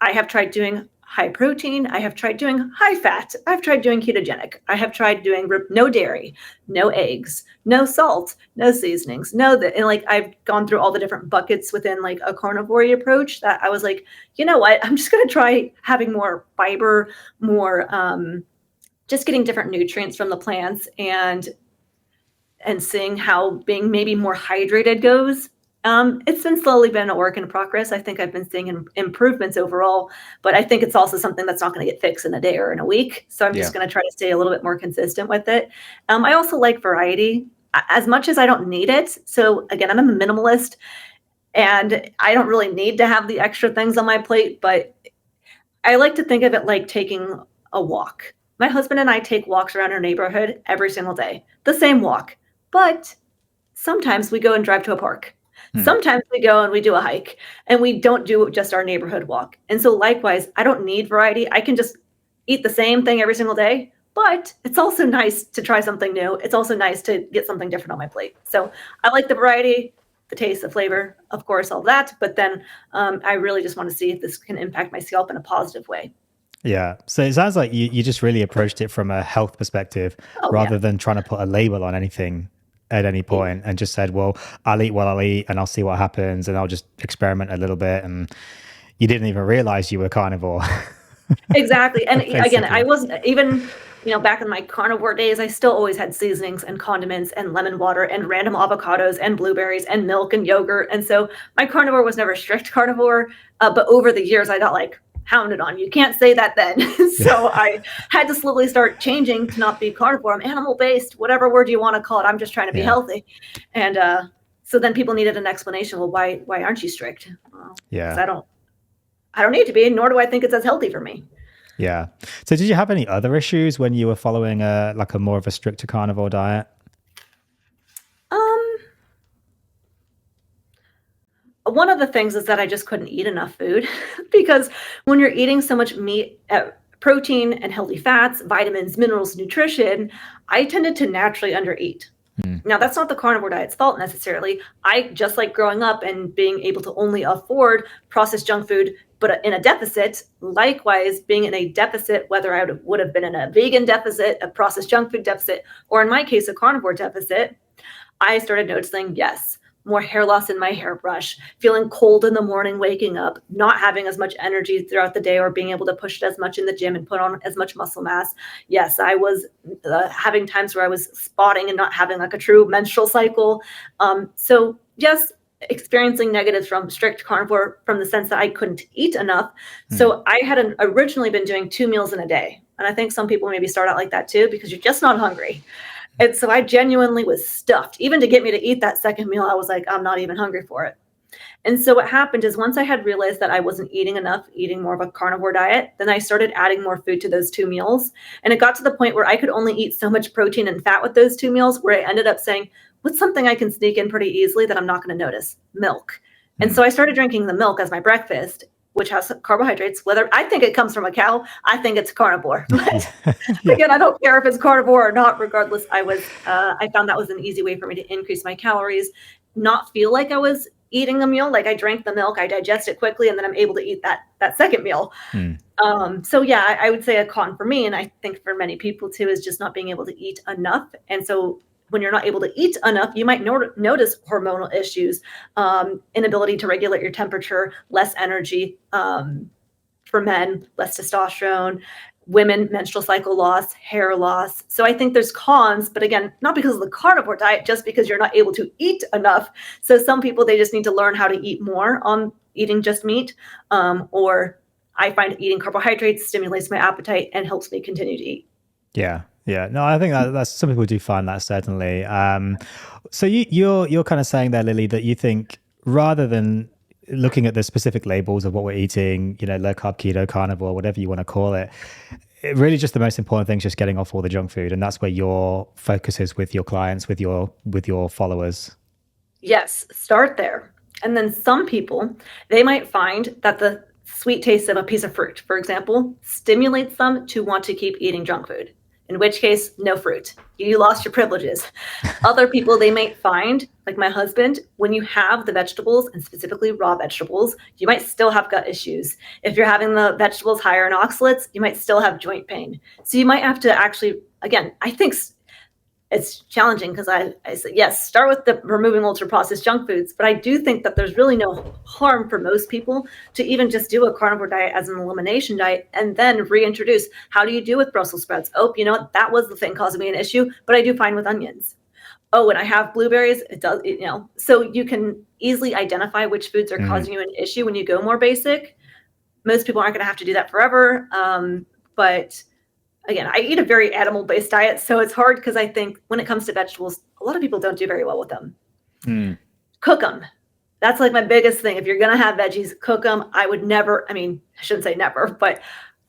[SPEAKER 1] I have tried doing high protein. I have tried doing high fat. I've tried doing ketogenic. I have tried doing no dairy, no eggs, no salt, no seasonings, and like I've gone through all the different buckets within like a carnivore approach that I was like, you know what? I'm just going to try having more fiber, more, just getting different nutrients from the plants, and seeing how being maybe more hydrated goes. It's been slowly been a work in progress. I think I've been seeing improvements overall, but I think it's also something that's not going to get fixed in a day or in a week. So I'm just going to try to stay a little bit more consistent with it. I also like variety as much as I don't need it. So again, I'm a minimalist, and I don't really need to have the extra things on my plate, but I like to think of it like taking a walk. My husband and I take walks around our neighborhood every single day, the same walk. But sometimes we go and drive to a park. Sometimes we go and we do a hike, and we don't do just our neighborhood walk. And so likewise, I don't need variety. I can just eat the same thing every single day, but it's also nice to try something new. It's also nice to get something different on my plate. So I like the variety, the taste, the flavor, of course, all that. But then I really just want to see if this can impact my scalp in a positive way.
[SPEAKER 2] Yeah. So it sounds like you just really approached it from a health perspective rather than trying to put a label on anything at any point, and just said, well, I'll eat what I'll eat and I'll see what happens, and I'll just experiment a little bit. And you didn't even realize you were carnivore.
[SPEAKER 1] Exactly. And again, I wasn't even, back in my carnivore days, I still always had seasonings and condiments and lemon water and random avocados and blueberries and milk and yogurt. And so my carnivore was never strict carnivore. But over the years, I got like hounded on. You can't say that then. So I had to slowly start changing to not be carnivore. I'm animal-based, whatever word you want to call it. I'm just trying to be healthy. And so then people needed an explanation. Well, why aren't you strict? Well, I don't need to be, nor do I think it's as healthy for me.
[SPEAKER 2] Yeah. So did you have any other issues when you were following a more of a stricter carnivore diet?
[SPEAKER 1] One of the things is that I just couldn't eat enough food because when you're eating so much meat, protein and healthy fats, vitamins, minerals, nutrition, I tended to naturally undereat. Now, that's not the carnivore diet's fault necessarily. I just like growing up and being able to only afford processed junk food, but in a deficit. Likewise, being in a deficit, whether I would have been in a vegan deficit, a processed junk food deficit, or in my case, a carnivore deficit, I started noticing, yes, more hair loss in my hairbrush, feeling cold in the morning, waking up, not having as much energy throughout the day or being able to push it as much in the gym and put on as much muscle mass. Yes, I was having times where I was spotting and not having like a true menstrual cycle. So yes, experiencing negatives from strict carnivore from the sense that I couldn't eat enough. So I had originally been doing 2 meals in a day. And I think some people maybe start out like that too, because you're just not hungry. And so I genuinely was stuffed. Even to get me to eat that second meal, I was like, I'm not even hungry for it. And so what happened is once I had realized that I wasn't eating enough, eating more of a carnivore diet, then I started adding more food to those 2 meals. And it got to the point where I could only eat so much protein and fat with those 2 meals, where I ended up saying, what's something I can sneak in pretty easily that I'm not going to notice? Milk. And so I started drinking the milk as my breakfast, which has carbohydrates. Whether I think it comes from a cow, I think it's carnivore. But again, I don't care if it's carnivore or not. Regardless, I found that was an easy way for me to increase my calories, not feel like I was eating a meal. Like I drank the milk, I digest it quickly, and then I'm able to eat that second meal. So yeah, I would say a con for me, and I think for many people too, is just not being able to eat enough. And so when you're not able to eat enough, you might notice hormonal issues, inability to regulate your temperature, less energy, for men, less testosterone, women, menstrual cycle loss, hair loss. So I think there's cons, but again, not because of the carnivore diet, just because you're not able to eat enough. So some people, they just need to learn how to eat more on eating just meat, or I find eating carbohydrates stimulates my appetite and helps me continue to eat.
[SPEAKER 2] Yeah. Yeah, no, I think that's some people do find that certainly. So you're kind of saying there, Lillie, that you think rather than looking at the specific labels of what we're eating, low carb, keto, carnivore, whatever you want to call it, really just the most important thing is just getting off all the junk food, and that's where your focus is with your clients, with your followers.
[SPEAKER 1] Yes, start there. And then some people, they might find that the sweet taste of a piece of fruit, for example, stimulates them to want to keep eating junk food. In which case, no fruit. You lost your privileges. Other people, they might find, like my husband, when you have the vegetables, and specifically raw vegetables, you might still have gut issues. If you're having the vegetables higher in oxalates, you might still have joint pain. So you might have to actually, again, I think it's challenging because I say, yes, start with the removing ultra processed junk foods, but I do think that there's really no harm for most people to even just do a carnivore diet as an elimination diet and then reintroduce. How do you do with Brussels sprouts? Oh, you know what? That was the thing causing me an issue, but I do fine with onions. Oh, when I have blueberries, it does, so you can easily identify which foods are causing you an issue when you go more basic. Most people aren't going to have to do that forever. But again, I eat a very animal-based diet, so it's hard because I think when it comes to vegetables, a lot of people don't do very well with them. Cook them. That's like my biggest thing. If you're going to have veggies, cook them. I shouldn't say never, but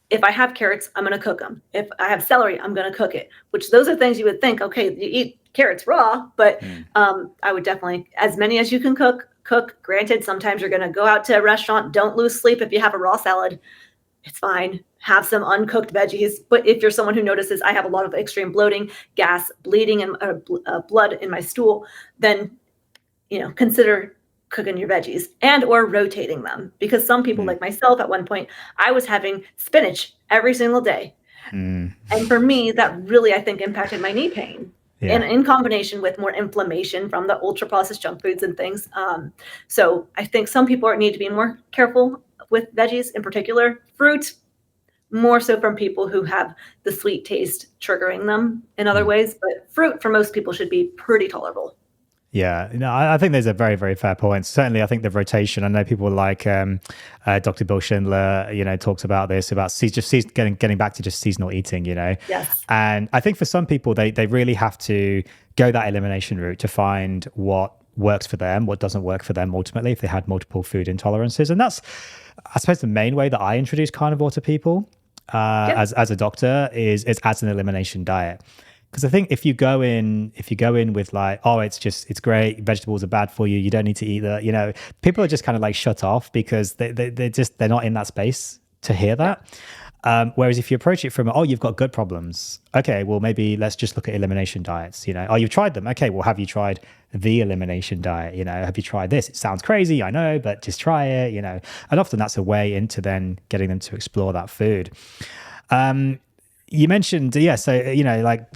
[SPEAKER 1] if I have carrots, I'm going to cook them. If I have celery, I'm going to cook it, which those are things you would think, okay, you eat carrots raw, but I would definitely, as many as you can cook. Granted, sometimes you're going to go out to a restaurant. Don't lose sleep if you have a raw salad. It's fine. Have some uncooked veggies. But if you're someone who notices I have a lot of extreme bloating, gas, bleeding, and blood in my stool, then, consider cooking your veggies and or rotating them. Because some people like myself, at one point, I was having spinach every single day. And for me, that really, I think, impacted my knee pain. Yeah. And in combination with more inflammation from the ultra processed junk foods and things. So I think some people need to be more careful with veggies, in particular. Fruit, more so from people who have the sweet taste triggering them in other ways. But fruit for most people should be pretty tolerable.
[SPEAKER 2] Yeah, I think there's a very, very fair point. Certainly, I think the rotation. I know people like Dr. Bill Schindler, talks about this, about just getting back to just seasonal eating,
[SPEAKER 1] Yes.
[SPEAKER 2] And I think for some people, they really have to go that elimination route to find what works for them, what doesn't work for them ultimately, if they had multiple food intolerances. And that's, I suppose, the main way that I introduce carnivore to people as a doctor is as an elimination diet. Because I think if you go in with like, oh, it's great, vegetables are bad for you, you don't need to eat that, people are just kind of like shut off because they're not in that space to hear that. Whereas if you approach it from, oh, you've got gut problems, okay, well, maybe let's just look at elimination diets. Oh, you've tried them, okay, well, have you tried the elimination diet? Have you tried this? It sounds crazy, I know, but just try it. And often that's a way into then getting them to explore that food. You mentioned, so,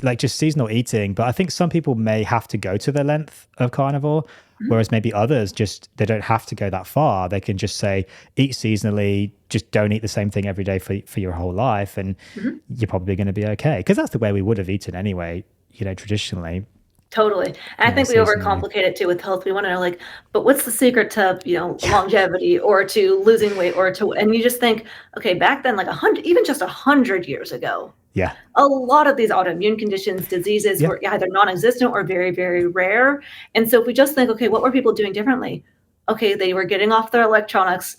[SPEAKER 2] like just seasonal eating, but I think some people may have to go to the length of carnivore, whereas maybe others they don't have to go that far. They can just say, eat seasonally, just don't eat the same thing every day for your whole life, and you're probably going to be okay. Because that's the way we would have eaten anyway, traditionally.
[SPEAKER 1] Totally. And I think we overcomplicate it too with health. We want to know, but what's the secret to, longevity or to losing weight and you just think, okay, back then, even just 100 years ago, a lot of these autoimmune conditions, diseases were either non-existent or very, very rare. And so if we just think, okay, what were people doing differently? okay, they were getting off their electronics.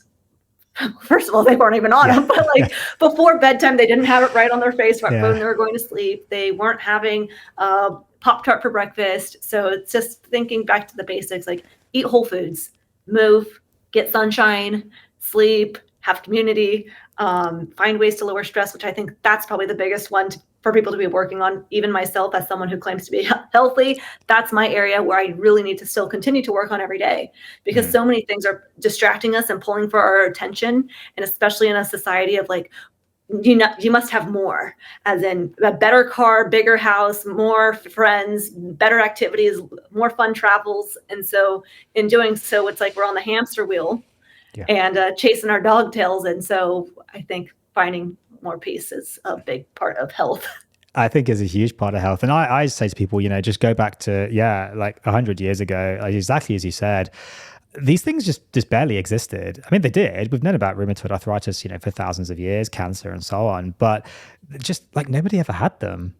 [SPEAKER 1] First of all, they weren't even on them, but like before bedtime, they didn't have it right on their face right when they were going to sleep. They weren't having Pop-Tart for breakfast. So it's just thinking back to the basics, like eat whole foods, move, get sunshine, sleep, have community, find ways to lower stress, which I think that's probably the biggest one for people to be working on. Even myself, as someone who claims to be healthy, that's my area where I really need to still continue to work on every day, because so many things are distracting us and pulling for our attention. And especially in a society of like, you must have more, as in a better car, bigger house, more friends, better activities, more fun travels. And so in doing so, it's like we're on the hamster wheel and chasing our dog tails. And so I think finding more peace is a big part of health.
[SPEAKER 2] I think is a huge part of health. And I say to people, just go back to, like 100 years ago, exactly as you said, these things just barely existed. I mean, they did. We've known about rheumatoid arthritis, for thousands of years, cancer and so on, but just like nobody ever had them,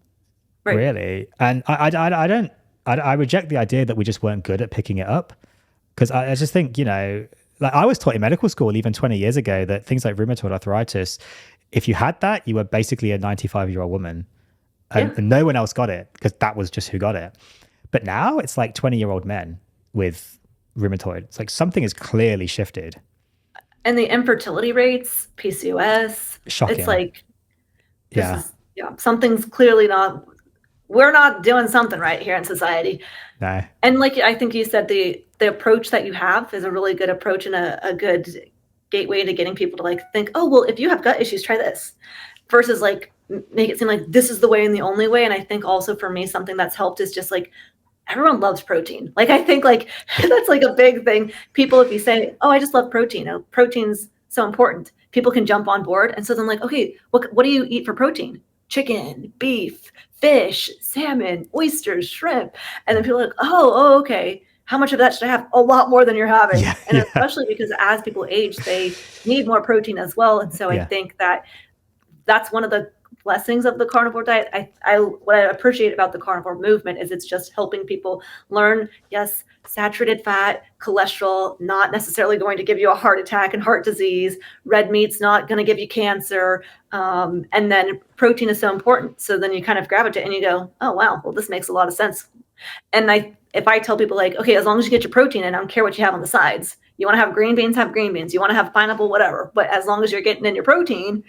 [SPEAKER 2] really. And I reject the idea that we just weren't good at picking it up, because I just think, like I was taught in medical school even 20 years ago that things like rheumatoid arthritis, if you had that, you were basically a 95-year-old woman. And no one else got it because that was just who got it. But now it's like 20-year-old men with rheumatoid. It's like something has clearly shifted.
[SPEAKER 1] And the infertility rates, PCOS,
[SPEAKER 2] shocking.
[SPEAKER 1] It's like, something's clearly we're not doing something right here in society.
[SPEAKER 2] No.
[SPEAKER 1] And like I think you said, the approach that you have is a really good approach and a good gateway to getting people to like think, oh, well, if you have gut issues, try this, versus like make it seem like this is the way and the only way. And I think also for me, something that's helped is just like, everyone loves protein. Like, I think like that's like a big thing. People, if you say, oh, I just love protein, protein's so important, people can jump on board. And so then like, okay, what do you eat for protein? Chicken, beef, fish, salmon, oysters, shrimp. And then people are like, oh, okay. How much of that should I have? A lot more than you're having. Especially because as people age, they need more protein as well. And so I think that's one of the blessings of the carnivore diet. What I appreciate about the carnivore movement is it's just helping people learn, yes, saturated fat, cholesterol, not necessarily going to give you a heart attack and heart disease. Red meat's not going to give you cancer. And then protein is so important. So then you kind of gravitate and you go, oh, wow, well, this makes a lot of sense. And if I tell people like, okay, as long as you get your protein in, I don't care what you have on the sides. You want to have green beans, have green beans. You want to have pineapple, whatever. But as long as you're getting in your protein,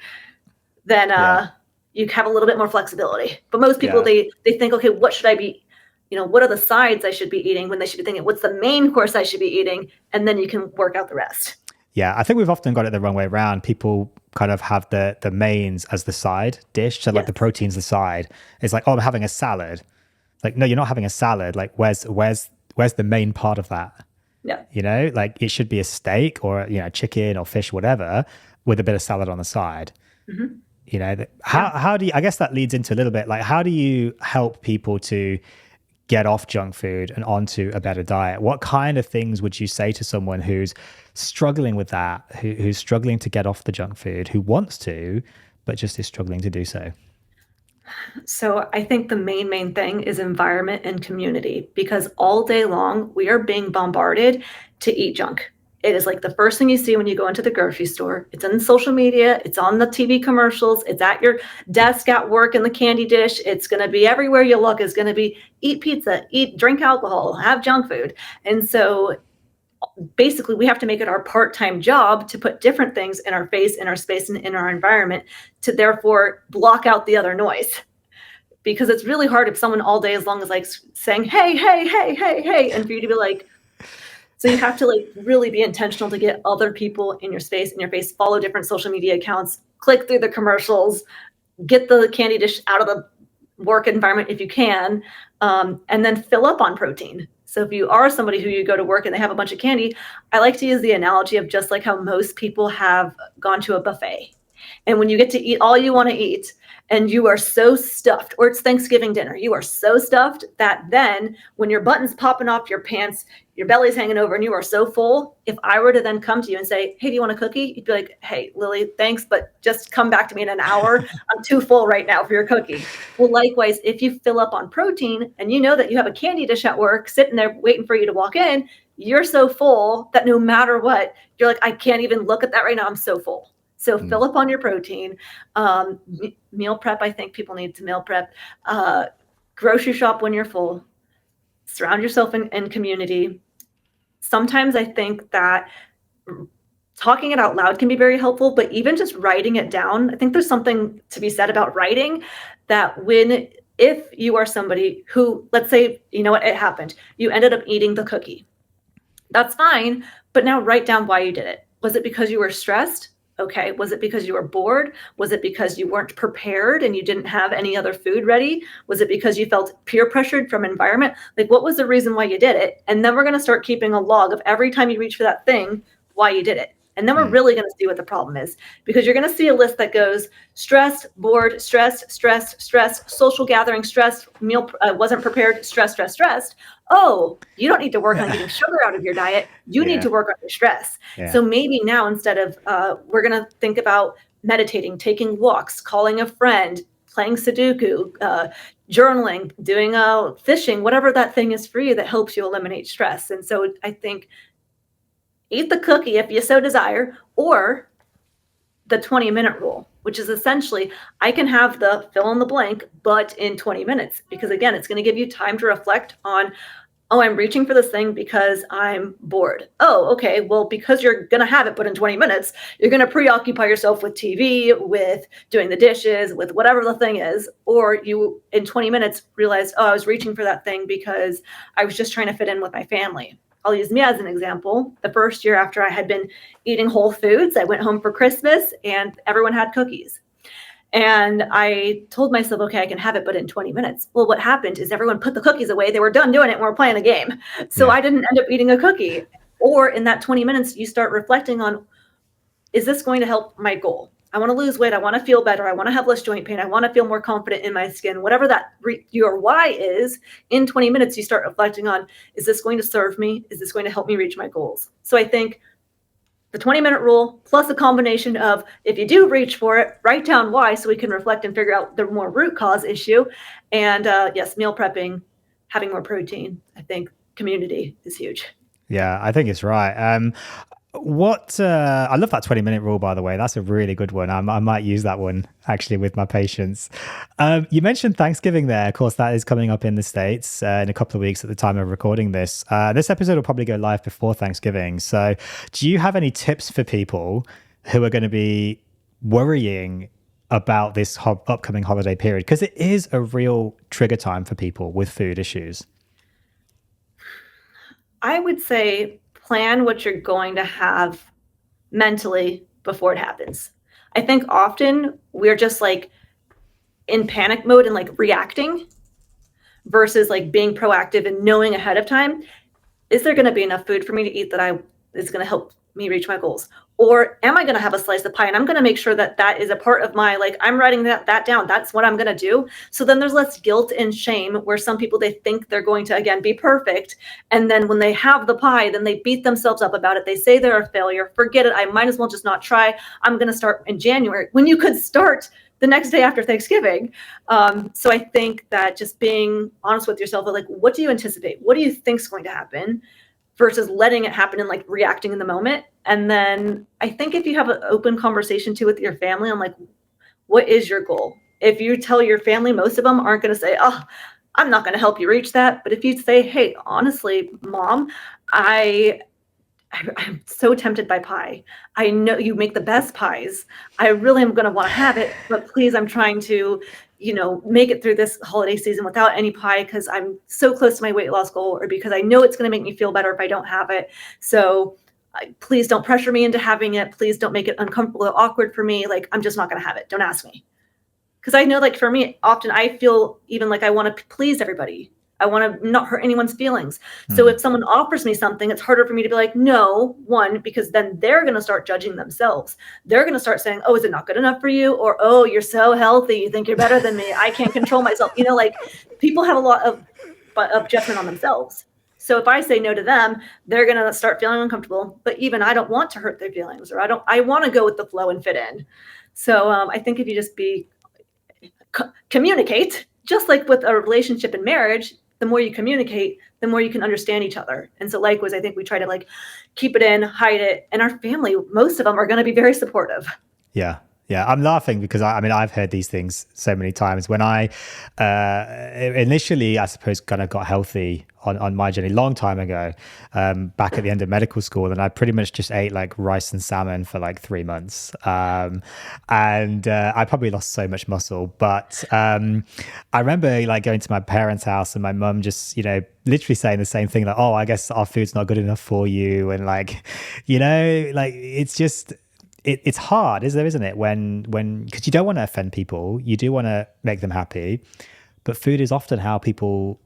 [SPEAKER 1] then you have a little bit more flexibility. But most people, they think, okay, what should I be, what are the sides I should be eating, when they should be thinking, what's the main course I should be eating? And then you can work out the rest.
[SPEAKER 2] Yeah, I think we've often got it the wrong way around. People kind of have the mains as the side dish. So like the protein's the side. It's like, oh, I'm having a salad. Like, no, you're not having a salad. Like, where's the main part of that?
[SPEAKER 1] Yeah.
[SPEAKER 2] Like it should be a steak or, chicken or fish, whatever, with a bit of salad on the side. Mm-hmm. How do you, I guess that leads into a little bit, like, how do you help people to get off junk food and onto a better diet? What kind of things would you say to someone who's struggling with that, who's struggling to get off the junk food, who wants to, but just is struggling to do so?
[SPEAKER 1] So I think the main thing is environment and community, because all day long we are being bombarded to eat junk. It is like the first thing you see when you go into the grocery store. It's in social media. It's on the TV commercials. It's at your desk at work in the candy dish. It's going to be everywhere you look. It's going to be eat pizza, drink alcohol, have junk food. And so basically we have to make it our part-time job to put different things in our face, in our space, and in our environment to therefore block out the other noise. Because it's really hard if someone all day as long as like saying, hey, hey, hey, hey, hey, and for you to be like, so you have to like really be intentional to get other people in your space, follow different social media accounts, click through the commercials, get the candy dish out of the work environment if you can, and then fill up on protein. So if you are somebody who you go to work and they have a bunch of candy, I like to use the analogy of just like how most people have gone to a buffet. And when you get to eat all you want to eat, and you are so stuffed, or it's Thanksgiving dinner, you are so stuffed that then when your button's popping off your pants, your belly's hanging over and you are so full, if I were to then come to you and say, hey, do you want a cookie? You'd be like, hey, Lily, thanks, but just come back to me in an hour. I'm too full right now for your cookie. Well, likewise, if you fill up on protein and you know that you have a candy dish at work sitting there waiting for you to walk in, you're so full that no matter what, you're like, I can't even look at that right now. I'm so full. So fill up on your protein. Meal prep. I think people need to meal prep. Grocery shop when you're full. Surround yourself in community. Sometimes I think that talking it out loud can be very helpful, but even just writing it down, I think there's something to be said about writing that if you are somebody who, let's say, you know what, it happened. You ended up eating the cookie. That's fine, but now write down why you did it. Was it because you were stressed? Okay. Was it because you were bored? Was it because you weren't prepared and you didn't have any other food ready? Was it because you felt peer pressured from environment? Like, what was the reason why you did it? And then we're going to start keeping a log of every time you reach for that thing, why you did it. And then we're really going to see what the problem is, because you're going to see a list that goes stressed, bored, stressed, social gathering, stressed, meal, wasn't prepared, stressed. Oh, you don't need to work on getting sugar out of your diet. You need to work on your stress. So maybe now, instead of, we're going to think about meditating, taking walks, calling a friend, playing Sudoku, journaling, doing fishing, whatever that thing is for you that helps you eliminate stress. And so I think eat the cookie if you so desire, or the 20-minute rule, which is essentially, I can have the fill in the blank, but in 20 minutes, because again, it's going to give you time to reflect on, oh, I'm reaching for this thing because I'm bored. Oh, okay. Well, because you're going to have it, but in 20 minutes, you're going to preoccupy yourself with TV, with doing the dishes, with whatever the thing is. Or you, in 20 minutes, realize, oh, I was reaching for that thing because I was just trying to fit in with my family. I'll use me as an example. The first year after I had been eating whole foods, I went home for Christmas and everyone had cookies. And I told myself, okay, I can have it, but in 20 minutes. Well, what happened is everyone put the cookies away. They were done doing it and we're playing a game. So I didn't end up eating a cookie. Or in that 20 minutes, you start reflecting on, is this going to help my goal? I want to lose weight. I want to feel better. I want to have less joint pain. I want to feel more confident in my skin. Whatever that your why is, in 20 minutes, you start reflecting on, is this going to serve me? Is this going to help me reach my goals? So I think the 20-minute rule plus a combination of, if you do reach for it, write down why so we can reflect and figure out the more root cause issue. And yes, meal prepping, having more protein. I think community is huge.
[SPEAKER 2] Yeah, I think it's right. I love that 20-minute rule, by the way. That's a really good one. I might use that one actually with my patients. You mentioned Thanksgiving there. Of course, that is coming up in the States in a couple of weeks at the time of recording this. This episode will probably go live before Thanksgiving. So do you have any tips for people who are going to be worrying about this upcoming holiday period? Because it is a real trigger time for people with food issues.
[SPEAKER 1] I would say plan what you're going to have mentally before it happens. I think often we're just like in panic mode and like reacting versus like being proactive and knowing ahead of time, is there going to be enough food for me to eat that is going to help me reach my goals? Or am I going to have a slice of pie? And I'm going to make sure that that is a part of my, like, I'm writing that down. That's what I'm going to do. So then there's less guilt and shame, where some people, they think they're going to, again, be perfect. And then when they have the pie, then they beat themselves up about it. They say they're a failure. Forget it. I might as well just not try. I'm going to start in January, when you could start the next day after Thanksgiving. So I think that just being honest with yourself, like, what do you anticipate? What do you think is going to happen? Versus letting it happen and like reacting in the moment. And then I think if you have an open conversation too with your family on like, what is your goal? If you tell your family, most of them aren't going to say, oh, I'm not going to help you reach that. But if you say, hey, honestly, Mom, I'm so tempted by pie. I know you make the best pies. I really am going to want to have it, but please, I'm trying to, make it through this holiday season without any pie because I'm so close to my weight loss goal, or because I know it's going to make me feel better if I don't have it. So please don't pressure me into having it. Please don't make it uncomfortable or awkward for me. Like, I'm just not going to have it. Don't ask me. Because I know, like, for me, often I feel even like I want to please everybody. I want to not hurt anyone's feelings. So if someone offers me something, it's harder for me to be like, no, one, because then they're going to start judging themselves. They're going to start saying, oh, is it not good enough for you? Or, oh, you're so healthy. You think you're better than me. I can't control myself. Like, people have a lot of judgment on themselves. So if I say no to them, they're going to start feeling uncomfortable. But even I don't want to hurt their feelings, or I want to go with the flow and fit in. So I think if you just communicate, just like with a relationship and marriage, the more you communicate, the more you can understand each other. And so likewise, I think we try to like keep it in, hide it. And our family, most of them are going to be very supportive.
[SPEAKER 2] Yeah. Yeah, I'm laughing because I mean, I've heard these things so many times. When I initially, I suppose, kind of got healthy on my journey long time ago, back at the end of medical school, and I pretty much just ate like rice and salmon for like 3 months. And I probably lost so much muscle. But I remember like going to my parents' house and my mum just, literally saying the same thing, like, oh, I guess our food's not good enough for you. And like, like it's just... It's hard, isn't it? When because you don't want to offend people, you do want to make them happy, but food is often how people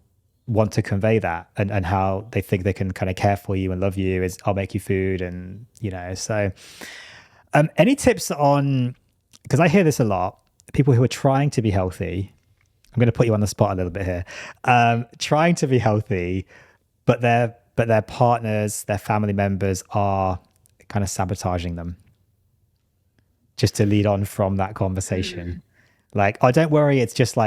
[SPEAKER 2] want to convey that, and how they think they can kind of care for you and love you is, I'll make you food, and So, any tips on? Because I hear this a lot. People who are trying to be healthy. I'm going to put you on the spot a little bit here. Trying to be healthy, but their partners, their family members are kind of sabotaging them. Just to lead on from that conversation. Like, oh, don't worry, it's just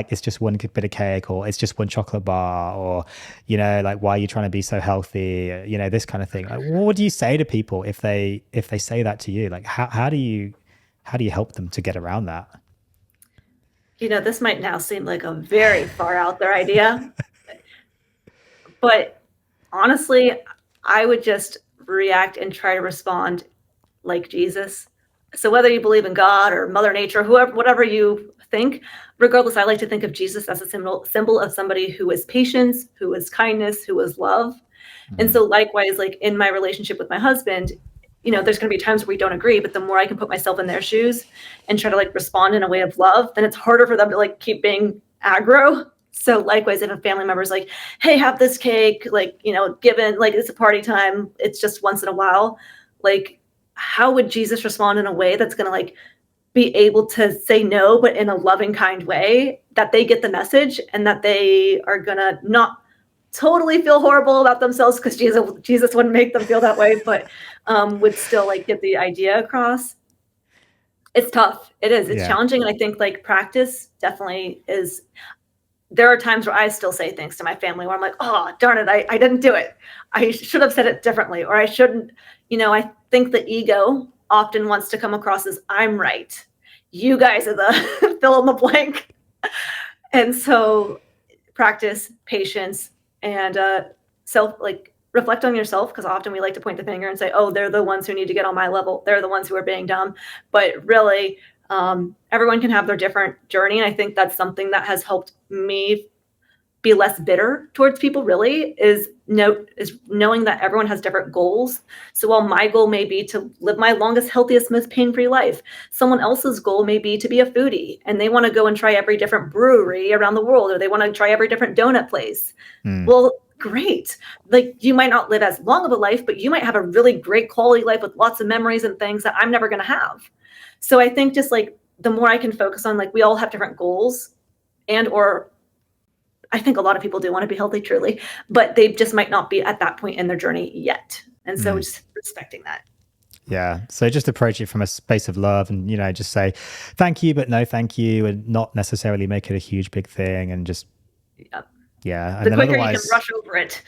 [SPEAKER 2] one bit of cake, or it's just one chocolate bar, or, like, why are you trying to be so healthy? This kind of thing. Like, what do you say to people if they say that to you? Like, how do you help them to get around that?
[SPEAKER 1] This might now seem like a very far out there idea, but honestly, I would just react and try to respond like Jesus. So whether you believe in God or Mother Nature, whoever, whatever you think, regardless, I like to think of Jesus as a symbol of somebody who is patience, who is kindness, who is love. And so likewise, like in my relationship with my husband, there's going to be times where we don't agree, but the more I can put myself in their shoes and try to like respond in a way of love, then it's harder for them to like keep being aggro. So likewise, if a family member is like, hey, have this cake, like, given like it's a party time, it's just once in a while, like, how would Jesus respond in a way that's going to like be able to say no, but in a loving, kind way, that they get the message and that they are going to not totally feel horrible about themselves, because Jesus wouldn't make them feel that way, but would still like get the idea across. It's tough. It is. It's challenging. And I think like practice definitely is. There are times where I still say things to my family where I'm like, oh, darn it, I didn't do it. I should have said it differently, or I shouldn't. I think the ego often wants to come across as I'm right. You guys are the fill in the blank. And so practice, patience, and reflect on yourself, because often we like to point the finger and say, oh, they're the ones who need to get on my level. They're the ones who are being dumb. But really, everyone can have their different journey. And I think that's something that has helped me be less bitter towards people, really, is knowing that everyone has different goals. So while my goal may be to live my longest, healthiest, most pain-free life, someone else's goal may be to be a foodie, and they want to go and try every different brewery around the world, or they want to try every different donut place. Well, great. Like, you might not live as long of a life, but you might have a really great quality life with lots of memories and things that I'm never going to have. So I think just like the more I can focus on, like, we all have different goals, or I think a lot of people do want to be healthy, truly, but they just might not be at that point in their journey yet. And so just respecting that.
[SPEAKER 2] Yeah. So just approach it from a space of love, and, just say thank you, but no thank you, and not necessarily make it a huge, big thing, and just, yeah. And
[SPEAKER 1] the quicker you can rush over it,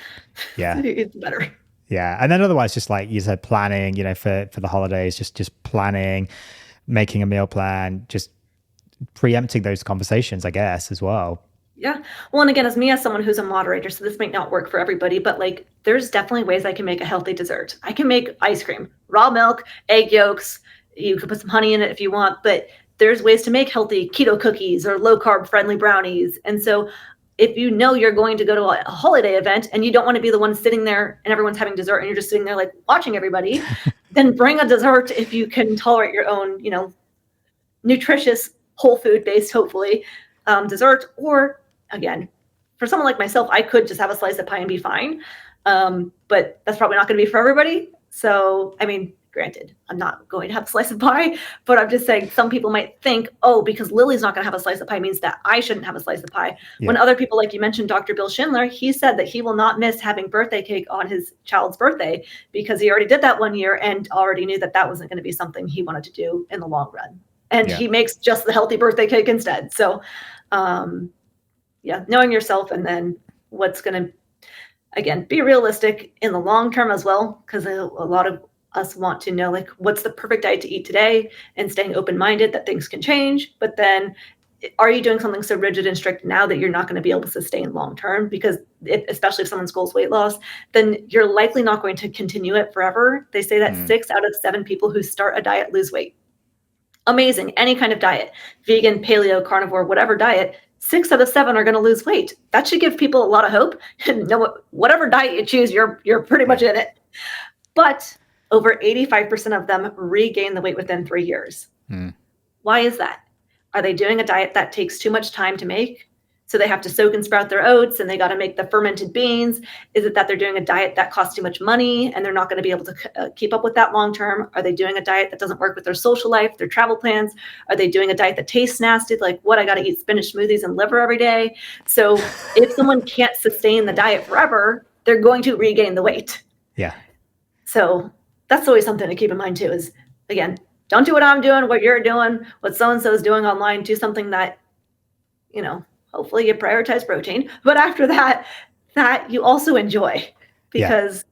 [SPEAKER 1] it's better.
[SPEAKER 2] Yeah. And then otherwise, just like you said, planning, for the holidays, just planning, making a meal plan, just preempting those conversations, I guess, as well.
[SPEAKER 1] Yeah. Well, and again, as someone who's a moderator, so this might not work for everybody, but like, there's definitely ways I can make a healthy dessert. I can make ice cream, raw milk, egg yolks. You could put some honey in it if you want, but there's ways to make healthy keto cookies or low carb friendly brownies. And so if you're going to go to a holiday event and you don't want to be the one sitting there and everyone's having dessert and you're just sitting there like watching everybody, then bring a dessert if you can tolerate your own, nutritious, whole food based, hopefully, dessert. Or again, for someone like myself, I could just have a slice of pie and be fine. But that's probably not going to be for everybody. So, I mean, granted, I'm not going to have a slice of pie, but I'm just saying some people might think, oh, because Lily's not going to have a slice of pie means that I shouldn't have a slice of pie. Yeah. When other people, like you mentioned, Dr. Bill Schindler, he said that he will not miss having birthday cake on his child's birthday because he already did that one year and already knew that wasn't going to be something he wanted to do in the long run. And he makes just the healthy birthday cake instead. So, knowing yourself and then what's going to again, be realistic in the long term as well, because a lot of us want to know, like, what's the perfect diet to eat today, and staying open-minded that things can change. But then are you doing something so rigid and strict now that you're not going to be able to sustain long term? Because especially if someone's goal is weight loss, then you're likely not going to continue it forever. They say that 6 out of 7 people who start a diet lose weight. Amazing. Any kind of diet, vegan, paleo, carnivore, whatever diet, 6 out of 7 are going to lose weight. That should give people a lot of hope. No, whatever diet you choose, you're pretty much in it. But over 85% of them regain the weight within 3 years. Why is that? Are they doing a diet that takes too much time to make? So they have to soak and sprout their oats, and they got to make the fermented beans. Is it that they're doing a diet that costs too much money and they're not going to be able to keep up with that long term? Are they doing a diet that doesn't work with their social life, their travel plans? Are they doing a diet that tastes nasty? Like, what, I got to eat spinach smoothies and liver every day? So if someone can't sustain the diet forever, they're going to regain the weight.
[SPEAKER 2] Yeah.
[SPEAKER 1] So that's always something to keep in mind too, is, again, don't do what I'm doing, what you're doing, what so-and-so is doing online. Do something that, hopefully you prioritize protein, but after that you also enjoy, because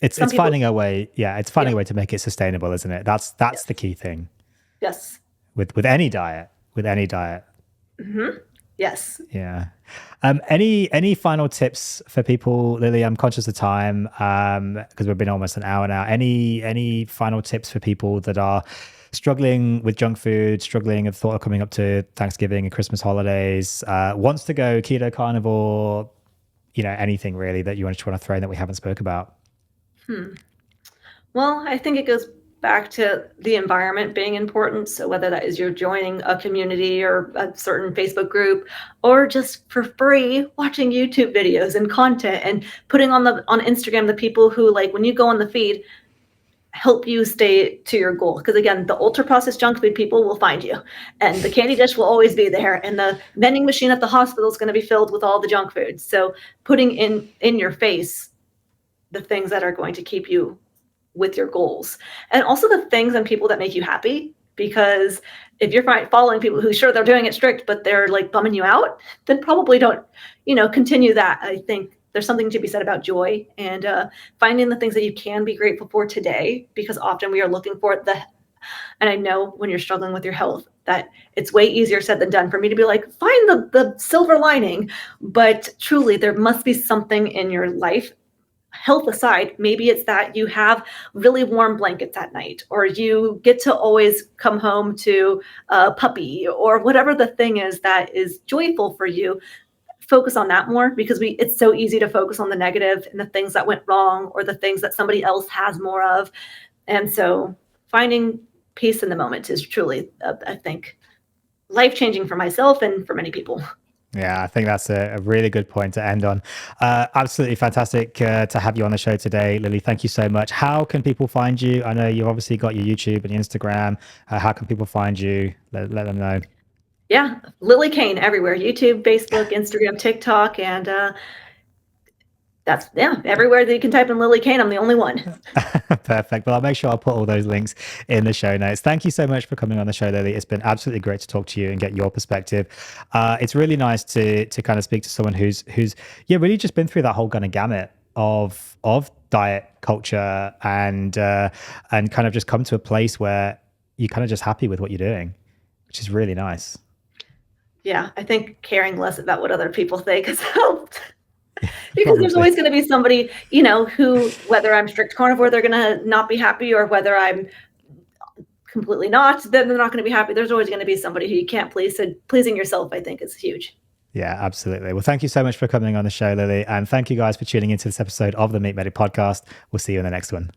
[SPEAKER 2] it's finding a way. Yeah. It's finding a way to make it sustainable, isn't it? That's the key thing.
[SPEAKER 1] Yes.
[SPEAKER 2] With any diet,
[SPEAKER 1] Mm-hmm. Yes.
[SPEAKER 2] Yeah. Any final tips for people, Lillie? I'm conscious of time, because we've been almost an hour now. Any final tips for people that are struggling with junk food, struggling at the thought of coming up to Thanksgiving and Christmas holidays, wants to go keto, carnivore, anything really that you want to throw in that we haven't spoke about?
[SPEAKER 1] Well, I think it goes back to the environment being important. So whether that is you're joining a community or a certain Facebook group, or just for free watching YouTube videos and content, and putting on Instagram the people who, like, when you go on the feed, help you stay to your goal. Because again, the ultra processed junk food people will find you, and the candy dish will always be there, and the vending machine at the hospital is going to be filled with all the junk food. So putting in your face the things that are going to keep you with your goals, and also the things and people that make you happy. Because if you're following people who, sure, they're doing it strict, but they're like bumming you out, then probably don't, continue that. I think there's something to be said about joy, and finding the things that you can be grateful for today, because often we are looking for and I know when you're struggling with your health that it's way easier said than done for me to be like, find the silver lining, but truly there must be something in your life. Health aside, maybe it's that you have really warm blankets at night, or you get to always come home to a puppy, or whatever the thing is that is joyful for you. Focus on that more, because it's so easy to focus on the negative and the things that went wrong, or the things that somebody else has more of. And so finding peace in the moment is truly, I think, life-changing for myself and for many people.
[SPEAKER 2] Yeah, I think that's a really good point to end on. Absolutely fantastic to have you on the show today, Lillie. Thank you so much. How can people find you? I know you've obviously got your YouTube and your Instagram. How can people find you? Let them know.
[SPEAKER 1] Yeah, Lillie Kane everywhere: YouTube, Facebook, Instagram, TikTok, and that's everywhere that you can type in Lillie Kane. I'm the only one.
[SPEAKER 2] Perfect. Well, I'll make sure I'll put all those links in the show notes. Thank you so much for coming on the show, Lillie. It's been absolutely great to talk to you and get your perspective. It's really nice to kind of speak to someone who's really just been through that whole kind of gamut of diet culture, and kind of just come to a place where you're kind of just happy with what you're doing, which is really nice.
[SPEAKER 1] Yeah, I think caring less about what other people think has helped. Because there's always going to be somebody, who, whether I'm strict carnivore, they're going to not be happy, or whether I'm completely not, then they're not going to be happy. There's always going to be somebody who you can't please. So pleasing yourself, I think, is huge.
[SPEAKER 2] Yeah, absolutely. Well, thank you so much for coming on the show, Lillie. And thank you guys for tuning into this episode of the Meat Medic podcast. We'll see you in the next one.